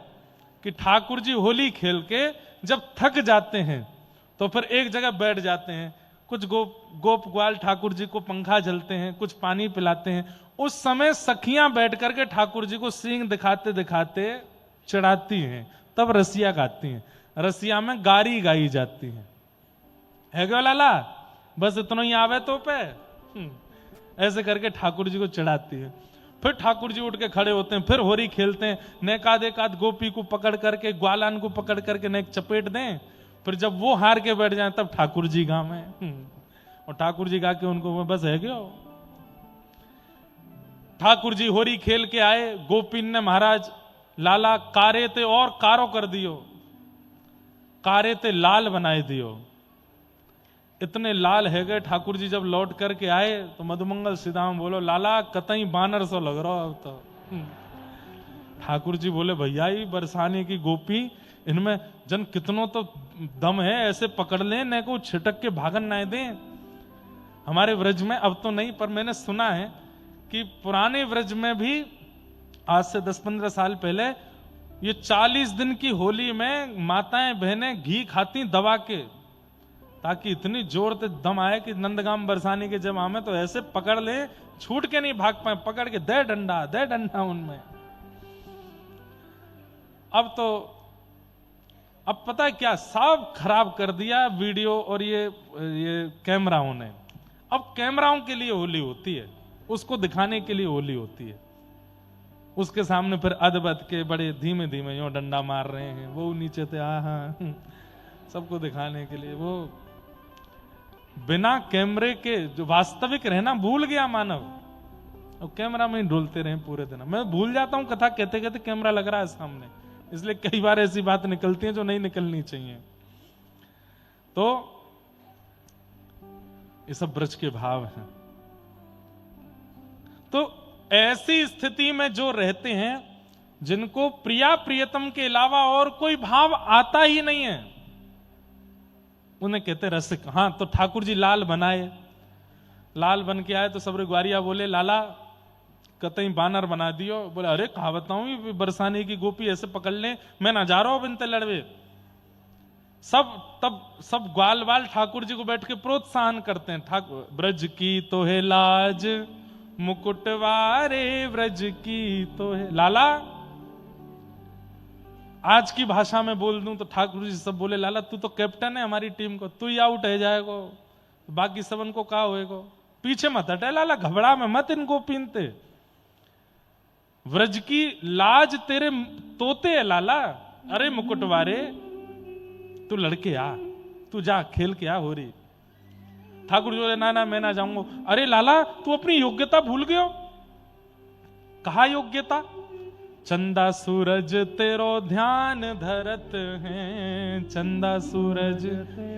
कि ठाकुर जी होली खेल के जब थक जाते हैं तो फिर एक जगह बैठ जाते हैं, कुछ गोप ग्वाल ठाकुर जी को पंखा झलते हैं, कुछ पानी पिलाते हैं। उस समय सखियां बैठ करके ठाकुर जी को सींग दिखाते दिखाते चढ़ाती हैं, तब रसिया गाती हैं। रसिया में गारी गाई जाती है क्यों लाला, बस इतना ही आवे तो पे, ऐसे करके ठाकुर जी को चढ़ाती है। फिर ठाकुर जी उठ के खड़े होते हैं, फिर होरी खेलते हैं, नेकाद एकाद गोपी को पकड़ करके, ग्वालान को पकड़ करके नेक चपेट दें। फिर जब वो हार के बैठ जाए तब ठाकुर जी गावे, और ठाकुर जी गा के उनको बस है क्यों। ठाकुर जी होरी खेल के आए, गोपीन ने महाराज लाला कारे ते और कारो कर दियो, कारे ते लाल बनाए दियो। इतने लाल है गए। ठाकुर जी जब लौट करके आए तो मधुमंगल सीधाम बोलो, लाला कतई बानर सो लग रहा अब तो। ठाकुर जी बोले, भैया ये बरसाने की गोपी, इनमें जन कितनों तो दम है, ऐसे पकड़ ले न को छिटक के भागन ना दे। हमारे व्रज में अब तो नहीं, पर मैंने सुना है कि पुराने व्रज में भी आज से 10-15 साल पहले ये 40 दिन की होली में माताएं बहनें घी खाती दबा के, ताकि इतनी जोर से दम आए कि नंदगाम बरसाने के जब आमे तो ऐसे पकड़ ले, छूट के नहीं भाग पाए, पकड़ के दे डंडा उनमें। अब तो अब पता है क्या, सब खराब कर दिया वीडियो और ये कैमराओं ने। अब कैमराओं के लिए होली होती है, उसको दिखाने के लिए होली होती है। उसके सामने फिर अदबद के बड़े धीमे धीमे यूं डंडा मार रहे हैं, वो नीचे से सबको दिखाने के लिए। वो बिना कैमरे के जो वास्तविक रहना भूल गया मानव, और कैमरा में ही डोलते रहे पूरे दिन। मैं भूल जाता हूं कथा कहते कहते कैमरा लग रहा है सामने, इसलिए कई बार ऐसी बात निकलती है जो नहीं निकलनी चाहिए। तो ये सब ब्रज के भाव हैं। तो ऐसी स्थिति में जो रहते हैं, जिनको प्रिया प्रियतम के अलावा और कोई भाव आता ही नहीं है, उन्हें कहते रसिक। हाँ, तो ठाकुर जी लाल बनाए, लाल बन के आए तो सब ग्वारिया बोले, लाला कतई बानर बना दियो। बोले, अरे कहा बताऊं, ये बरसाने की गोपी ऐसे पकड़ ले, मैं ना जा रहा हूं बिनते लड़वे। सब ग्वाल वाल ठाकुर जी को बैठ के प्रोत्साहन करते हैं। ठाकुर ब्रज की तो है लाज, मुकुटवारे ब्रज की तो है। लाला आज की भाषा में बोल दूं तो ठाकुर जी सब बोले, लाला तू तो कैप्टन है हमारी टीम को, तू ही आउट है जाएगो, बाकी सबन को कहा होएगो। पीछे मत हटे लाला, घबरा में मत इनको पीनते। व्रज की लाज तेरे तोते है लाला। अरे मुकुटवारे, तू लड़के आ, तू जा खेल के आ हो रही। ठाकुर जी बोले, ना मैं ना जाऊंगा। अरे लाला तू अपनी योग्यता भूल गयो। कहा योग्यता? चंदा सूरज तेरो ध्यान धरत है, चंदा सूरज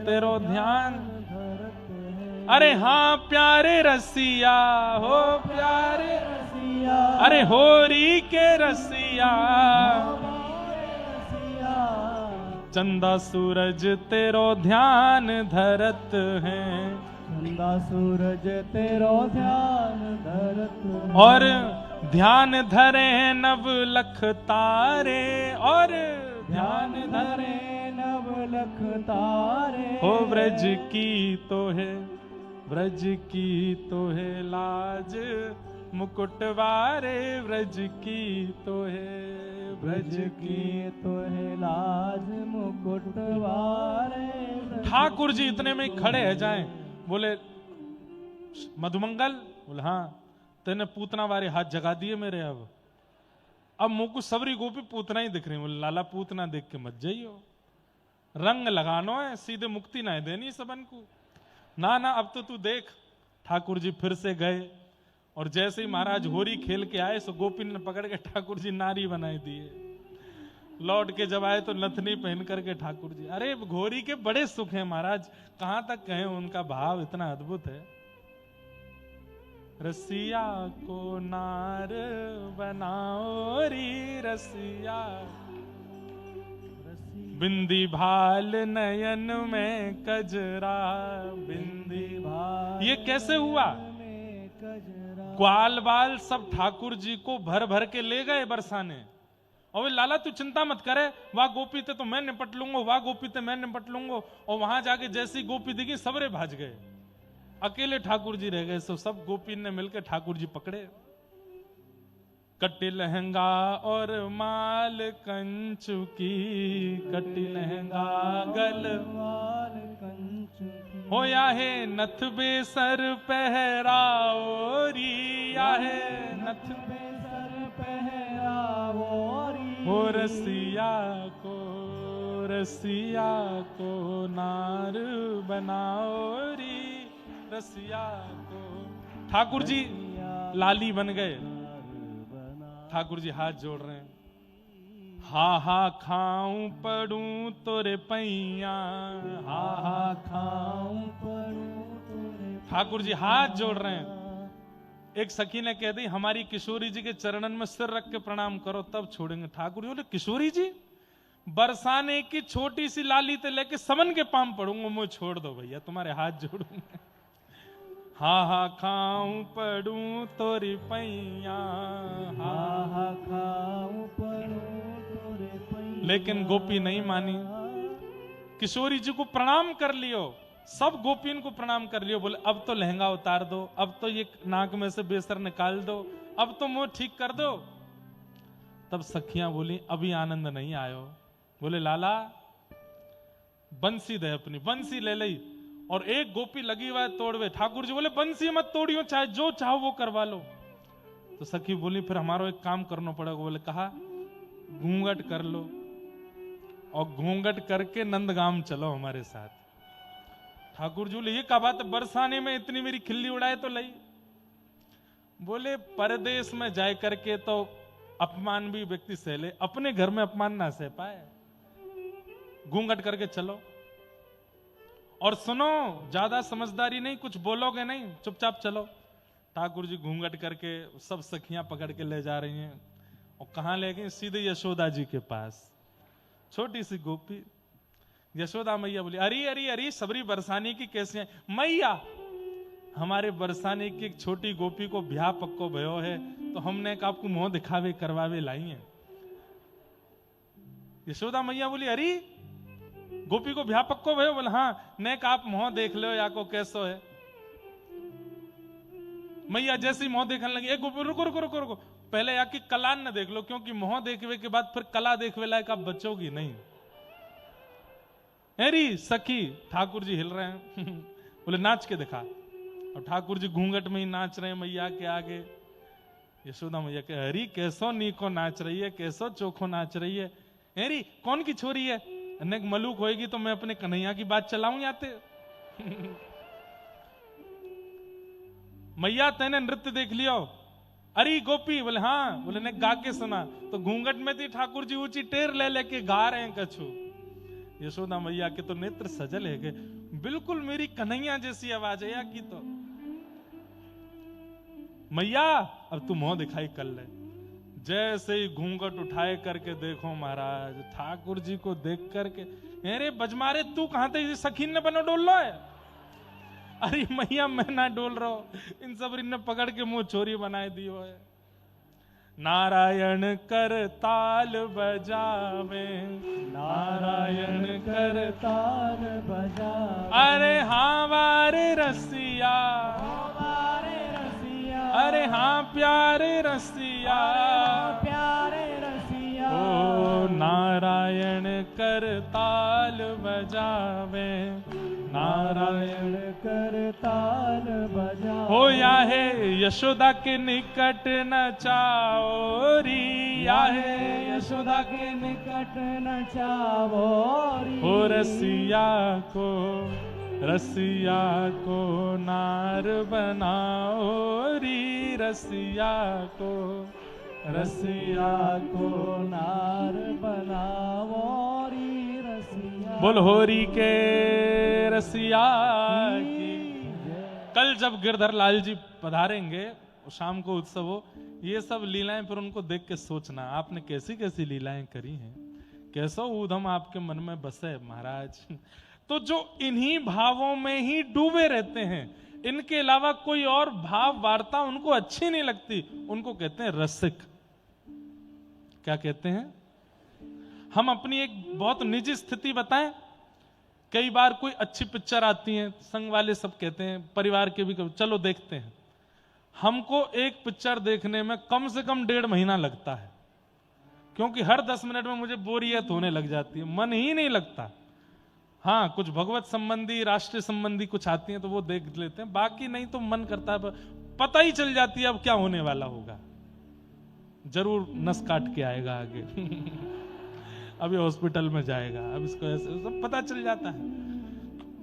तेरो ध्यान धरत है। अरे हाँ प्यारे रसिया हो, प्यारे रसिया, अरे होरी के रसिया, चंदा सूरज तेरो ध्यान धरत है, चंदा सूरज तेरो ध्यान धरत है। और ध्यान धरे नव लख तारे, और ध्यान धरे नव लख तारे। हो ब्रज की तो है, ब्रज की तो है लाज, मुकुटवारे ब्रज की तो है, ब्रज की तो है लाज, मुकुटवारे। ठाकुर जी इतने में खड़े है जाएं, बोले मधुमंगल, बोले हाँ, तेने पूतना वारे हाथ जगा दिए मेरे। अब मुंह को सबरी गोपी पूतना ही दिख रही। बोले लाला पूतना देख के मत जाइयो, रंग लगानो है, सीधे मुक्ति ना है देनी सबन को। ना अब तो तू देख। ठाकुर जी फिर से गए, और जैसे ही महाराज होरी खेल के आए, सो गोपी ने पकड़ के ठाकुर जी नारी बनाई दिए। लौट के जब आए तो नथनी पहन करके ठाकुर जी, अरे घोरी के बड़े सुख हैं महाराज, कहां तक कहें, उनका भाव इतना अद्भुत है। रसिया को नार बनाओ री रसिया, बिंदी भाल नयन में कजरा, बिंदी भाल। ये कैसे हुआ? ग्वाल बाल सब ठाकुर जी को भर भर के ले गए बरसाने, और लाला तू चिंता मत करे, वाह गोपी थे तो मैं निपट लूंगा, वाह गोपी थे मैं निपट लूंगा। और वहां जाके जैसी गोपी दिखी सबरे भाज गए, अकेले ठाकुर जी रह गए। तो सब गोपी ने मिलकर ठाकुर जी पकड़े। कटी लहंगा और माल कंचु की, कटी लहंगा गलवाल कंचु की, होया है नथ बेसर पहराओरी, या है नथ बेसर पहरावोरी। हो रसिया को नार बनाओरी, रसिया को। ठाकुर जी लाली बन गए। ठाकुर जी हाथ जोड़ रहे हैं, हा खाऊं पड़ूं तोरे पैया, हा खाऊं पड़ूं तोरे। ठाकुर जी हाथ जोड़ रहे हैं। एक सखी ने कह दी हमारी किशोरी जी के चरणन में सिर रख के प्रणाम करो तब छोड़ेंगे। ठाकुर जी बोले किशोरी जी, बरसाने की छोटी सी लाली ते लेके समन के पाम पड़ूंगा, मुझे छोड़ दो भैया, तुम्हारे हाथ जोड़ूंगा। हा खाऊं पड़ूं तोरी पैया, हा खाऊं पड़ूं तोरे पैया। लेकिन गोपी नहीं मानी। किशोरी जी को प्रणाम कर लियो, सब गोपियों को प्रणाम कर लियो। बोले अब तो लहंगा उतार दो, अब तो ये नाक में से बेसर निकाल दो, अब तो मुंह ठीक कर दो। तब सखियां बोली अभी आनंद नहीं आयो। बोले लाला बंसी दे, अपनी बंसी ले ली और एक गोपी लगी हुआ है तोड़वे। ठाकुर जी बोले बंसी मत तोड़ियो, चाहे जो चाहो वो करवा लो। तो सखी बोली फिर हमारा एक काम करना पड़ेगा। बोले कहा घूंघट कर लो और घूंघट करके नंदगाम चलो हमारे साथ। ठाकुर जी बोले ये क्या बात है, बरसाने में इतनी मेरी खिल्ली उड़ाए तो लई। बोले परदेश में जाए करके तो अपमान भी व्यक्ति सह ले, अपने घर में अपमान ना सह पाए। घूंघट करके चलो और सुनो, ज्यादा समझदारी नहीं, कुछ बोलोगे नहीं, चुपचाप चलो। ठाकुर जी घूंघट करके सब सखियां पकड़ के ले जा रही हैं और कहां ले गई, सीधे यशोदा जी के पास। छोटी सी गोपी यशोदा मैया बोली अरे अरे अरे सबरी बरसाने की कैसे है मैया, हमारे बरसाने की एक छोटी गोपी को ब्याह पक्को भयो है तो हमने आपको मुंह दिखावे करवावे लाई है। यशोदा मैया बोली अरे गोपी को ब्याह पक्को भयो। बोले हाँ, ने का आप मुंह देख लो या को कैसो है। मैया जैसी मुंह देखने लगी, एक गोपी रुको रुको रुको रुको, पहले या की कलान न देख लो, क्योंकि मुंह देखने के बाद फिर कला देखने लायक आप बचोगी नहीं। अरे सखी, ठाकुर जी हिल रहे हैं बोले नाच के दिखा। और ठाकुर जी घूंघट में ही नाच रहे हैं मैया के आगे। यशोदा मैया के अरे कैसो नीको नाच रही है, कैसो चोखो नाच रही है। अरे कौन की छोरी है, अनेक मलूक होएगी तो मैं अपने कन्हैया की बात चलाऊं याते मैया तेने नृत्य देख लियो। अरे गोपी, बोले हाँ। बोले ने गा के सुना। तो घूंघट में थी ठाकुर जी ऊंची टेर ले लेके गा रहे हैं कछु। यशोदा मैया के तो नेत्र सजल है, बिल्कुल मेरी कन्हैया जैसी आवाज है या की। तो मैया अब तू मुंह दिखाई कर ले। जैसे ही घूंघट उठाए करके देखो महाराज, ठाकुर जी को देख करके अरे बजमारे तू कहां थे, सखीन ने बनो डोल लो है। अरे मैया मैं ना डोल रहा हूं, इन सब ने पकड़ के मुंह चोरी बनाए दियो है। नारायण कर ताल बजावे, नारायण कर ताल बजावे। अरे हाँ वारे रसिया, वारे रसिया। अरे हाँ प्यारे रसिया, प्यारे रसिया। ओ नारायण कर ताल बजावे, नारायण कर ताल बजा। हो या है यशोदा के निकट नचाओरी, या है यशोदा के निकट नचावोरी। हो रसिया को नार बनाओरी, रसिया को नार बनावोरी। रसिया बोल होरी के रसिया की। कल जब गिरधर लाल जी पधारेंगे, शाम को उत्सव हो, ये सब लीलाएं फिर उनको देख के सोचना आपने कैसी कैसी लीलाएं करी हैं, कैसा ऊधम आपके मन में बसे महाराज। तो जो इन्हीं भावों में ही डूबे रहते हैं, इनके अलावा कोई और भाव वार्ता उनको अच्छी नहीं लगती, उनको कहते हैं रसिक। क्या कहते हैं? हम अपनी एक बहुत निजी स्थिति बताएं। कई बार कोई अच्छी पिक्चर आती है, संग वाले सब कहते हैं, परिवार के भी चलो देखते हैं। हमको एक पिक्चर देखने में कम से कम 1.5 महीना लगता है, क्योंकि हर 10 मिनट में मुझे बोरियत होने लग जाती है, मन ही नहीं लगता। हाँ, कुछ भगवत संबंधी, राष्ट्रीय संबंधी कुछ आती हैं तो वो देख लेते हैं, बाकी नहीं तो मन करता है, पता ही चल जाती है अब क्या होने वाला होगा, जरूर नस काट के आएगा आगे अभी हॉस्पिटल में जाएगा, अब इसको ऐसे सब पता चल जाता है।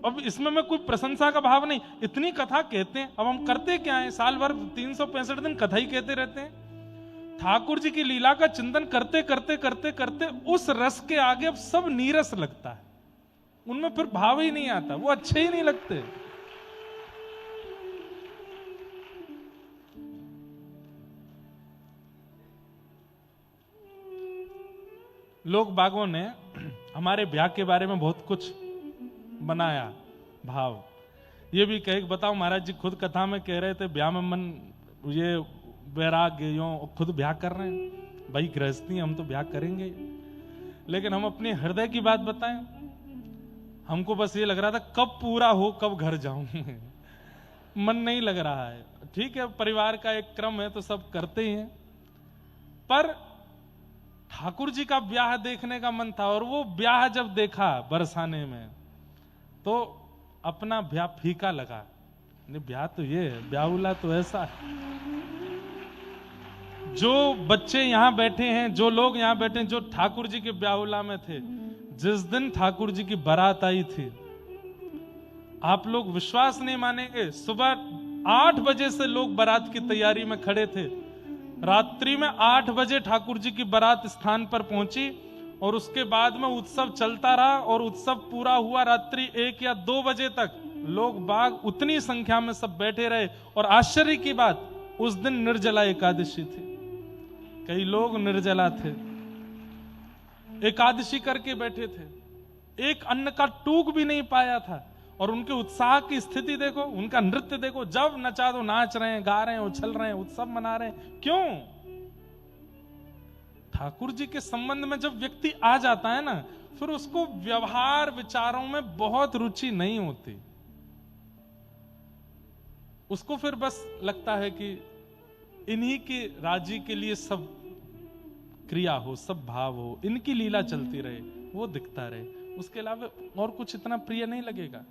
अब इसमें मैं कोई प्रशंसा का भाव नहीं, इतनी कथा कहते हैं, अब हम करते क्या है, साल भर 365 दिन कथा ही कहते रहते हैं। ठाकुर जी की लीला का चिंतन करते करते करते करते उस रस के आगे अब सब नीरस लगता है, उनमें फिर भाव ही नहीं आता, वो अच्छे ही नहीं लगते। लोग बागों ने हमारे ब्याह के बारे में बहुत कुछ बनाया भाव, ये भी कहे बताओ महाराज जी खुद कथा में कह रहे थे ब्याह में मन ये वैराग्य यो खुद ब्याह कर रहे हैं, भाई गृहस्थी हम तो ब्याह करेंगे। लेकिन हम अपने हृदय की बात बताएं, हमको बस ये लग रहा था कब पूरा हो, कब घर जाऊं मन नहीं लग रहा है। ठीक है, परिवार का एक क्रम है तो सब करते ही हैं, पर ठाकुर जी का ब्याह देखने का मन था, और वो ब्याह जब देखा बरसाने में तो अपना ब्याह फीका लगा। नहीं, ब्याह तो ये है, ब्याहुला तो ऐसा है। जो बच्चे यहां बैठे हैं, जो लोग यहां बैठे हैं, जो ठाकुर जी के ब्याहुला में थे, जिस दिन ठाकुर जी की बारात आई थी, आप लोग विश्वास नहीं मानेंगे, सुबह 8 बजे से लोग बारात की तैयारी में खड़े थे, रात्रि में 8 बजे ठाकुर जी की बारात स्थान पर पहुंची, और उसके बाद में उत्सव चलता रहा, और उत्सव पूरा हुआ रात्रि 1 या 2 बजे तक। लोग बाग उतनी संख्या में सब बैठे रहे, और आश्चर्य की बात, उस दिन निर्जला एकादशी थी, कई लोग निर्जला थे, एकादशी करके बैठे थे, एक अन्न का टूक भी नहीं पाया था, और उनके उत्साह की स्थिति देखो, उनका नृत्य देखो, जब नचा दो नाच रहे हैं, गा रहे हैं, उछल रहे हैं, उत्सव मना रहे हैं। क्यों? ठाकुर जी के संबंध में जब व्यक्ति आ जाता है ना, फिर उसको व्यवहार विचारों में बहुत रुचि नहीं होती, उसको फिर बस लगता है कि इन्हीं के राजी के लिए सब क्रिया हो, सब भाव हो, इनकी लीला चलती रहे, वो दिखता रहे, उसके अलावा और कुछ इतना प्रिय नहीं लगेगा।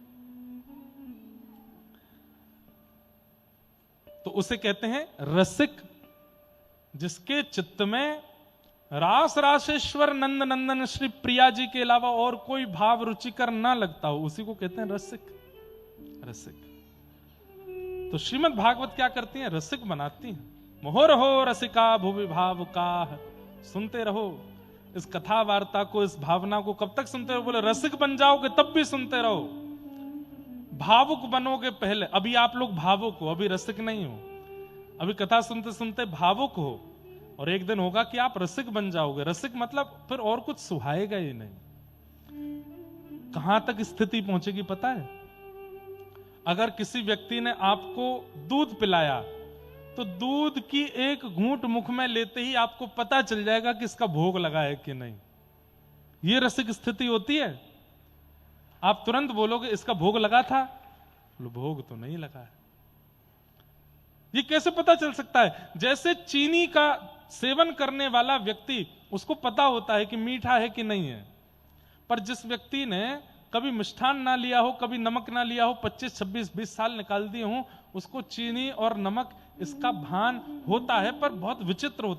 तो उसे कहते हैं रसिक, जिसके चित्त में रास रासेश्वर नंद नंदन श्री प्रिया जी के अलावा और कोई भाव रुचिकर ना लगता हो, उसी को कहते हैं रसिक। रसिक तो श्रीमद् भागवत क्या करती हैं, रसिक बनाती हैं। मोहर हो रसिका भुवि भाव का, सुनते रहो इस कथा वार्ता को, इस भावना को। कब तक सुनते रहो? बोले रसिक बन जाओगे तब भी सुनते रहो, भावुक बनोगे पहले। अभी आप लोग भावुक हो, अभी रसिक नहीं हो, अभी कथा सुनते सुनते भावुक हो, और एक दिन होगा कि आप रसिक बन जाओगे। रसिक मतलब फिर और कुछ सुहाएगा ही नहीं। कहां तक स्थिति पहुंचेगी पता है? अगर किसी व्यक्ति ने आपको दूध पिलाया, तो दूध की एक घूंट मुख में लेते ही आपको पता चल जाएगा कि इसका भोग लगा है कि नहीं। यह रसिक स्थिति होती है। आप तुरंत बोलोगे इसका भोग लगा था, भोग तो नहीं लगा है। ये कैसे पता चल सकता है? जैसे चीनी का सेवन करने वाला व्यक्ति, उसको पता होता है कि मीठा है कि नहीं है, पर जिस व्यक्ति ने कभी मिष्ठान ना लिया हो, कभी नमक ना लिया हो, 25, 26, 20 साल निकाल दिए हों, उसको चीनी और नमक इसका भान होता है, पर बहुत विचित्र होता है।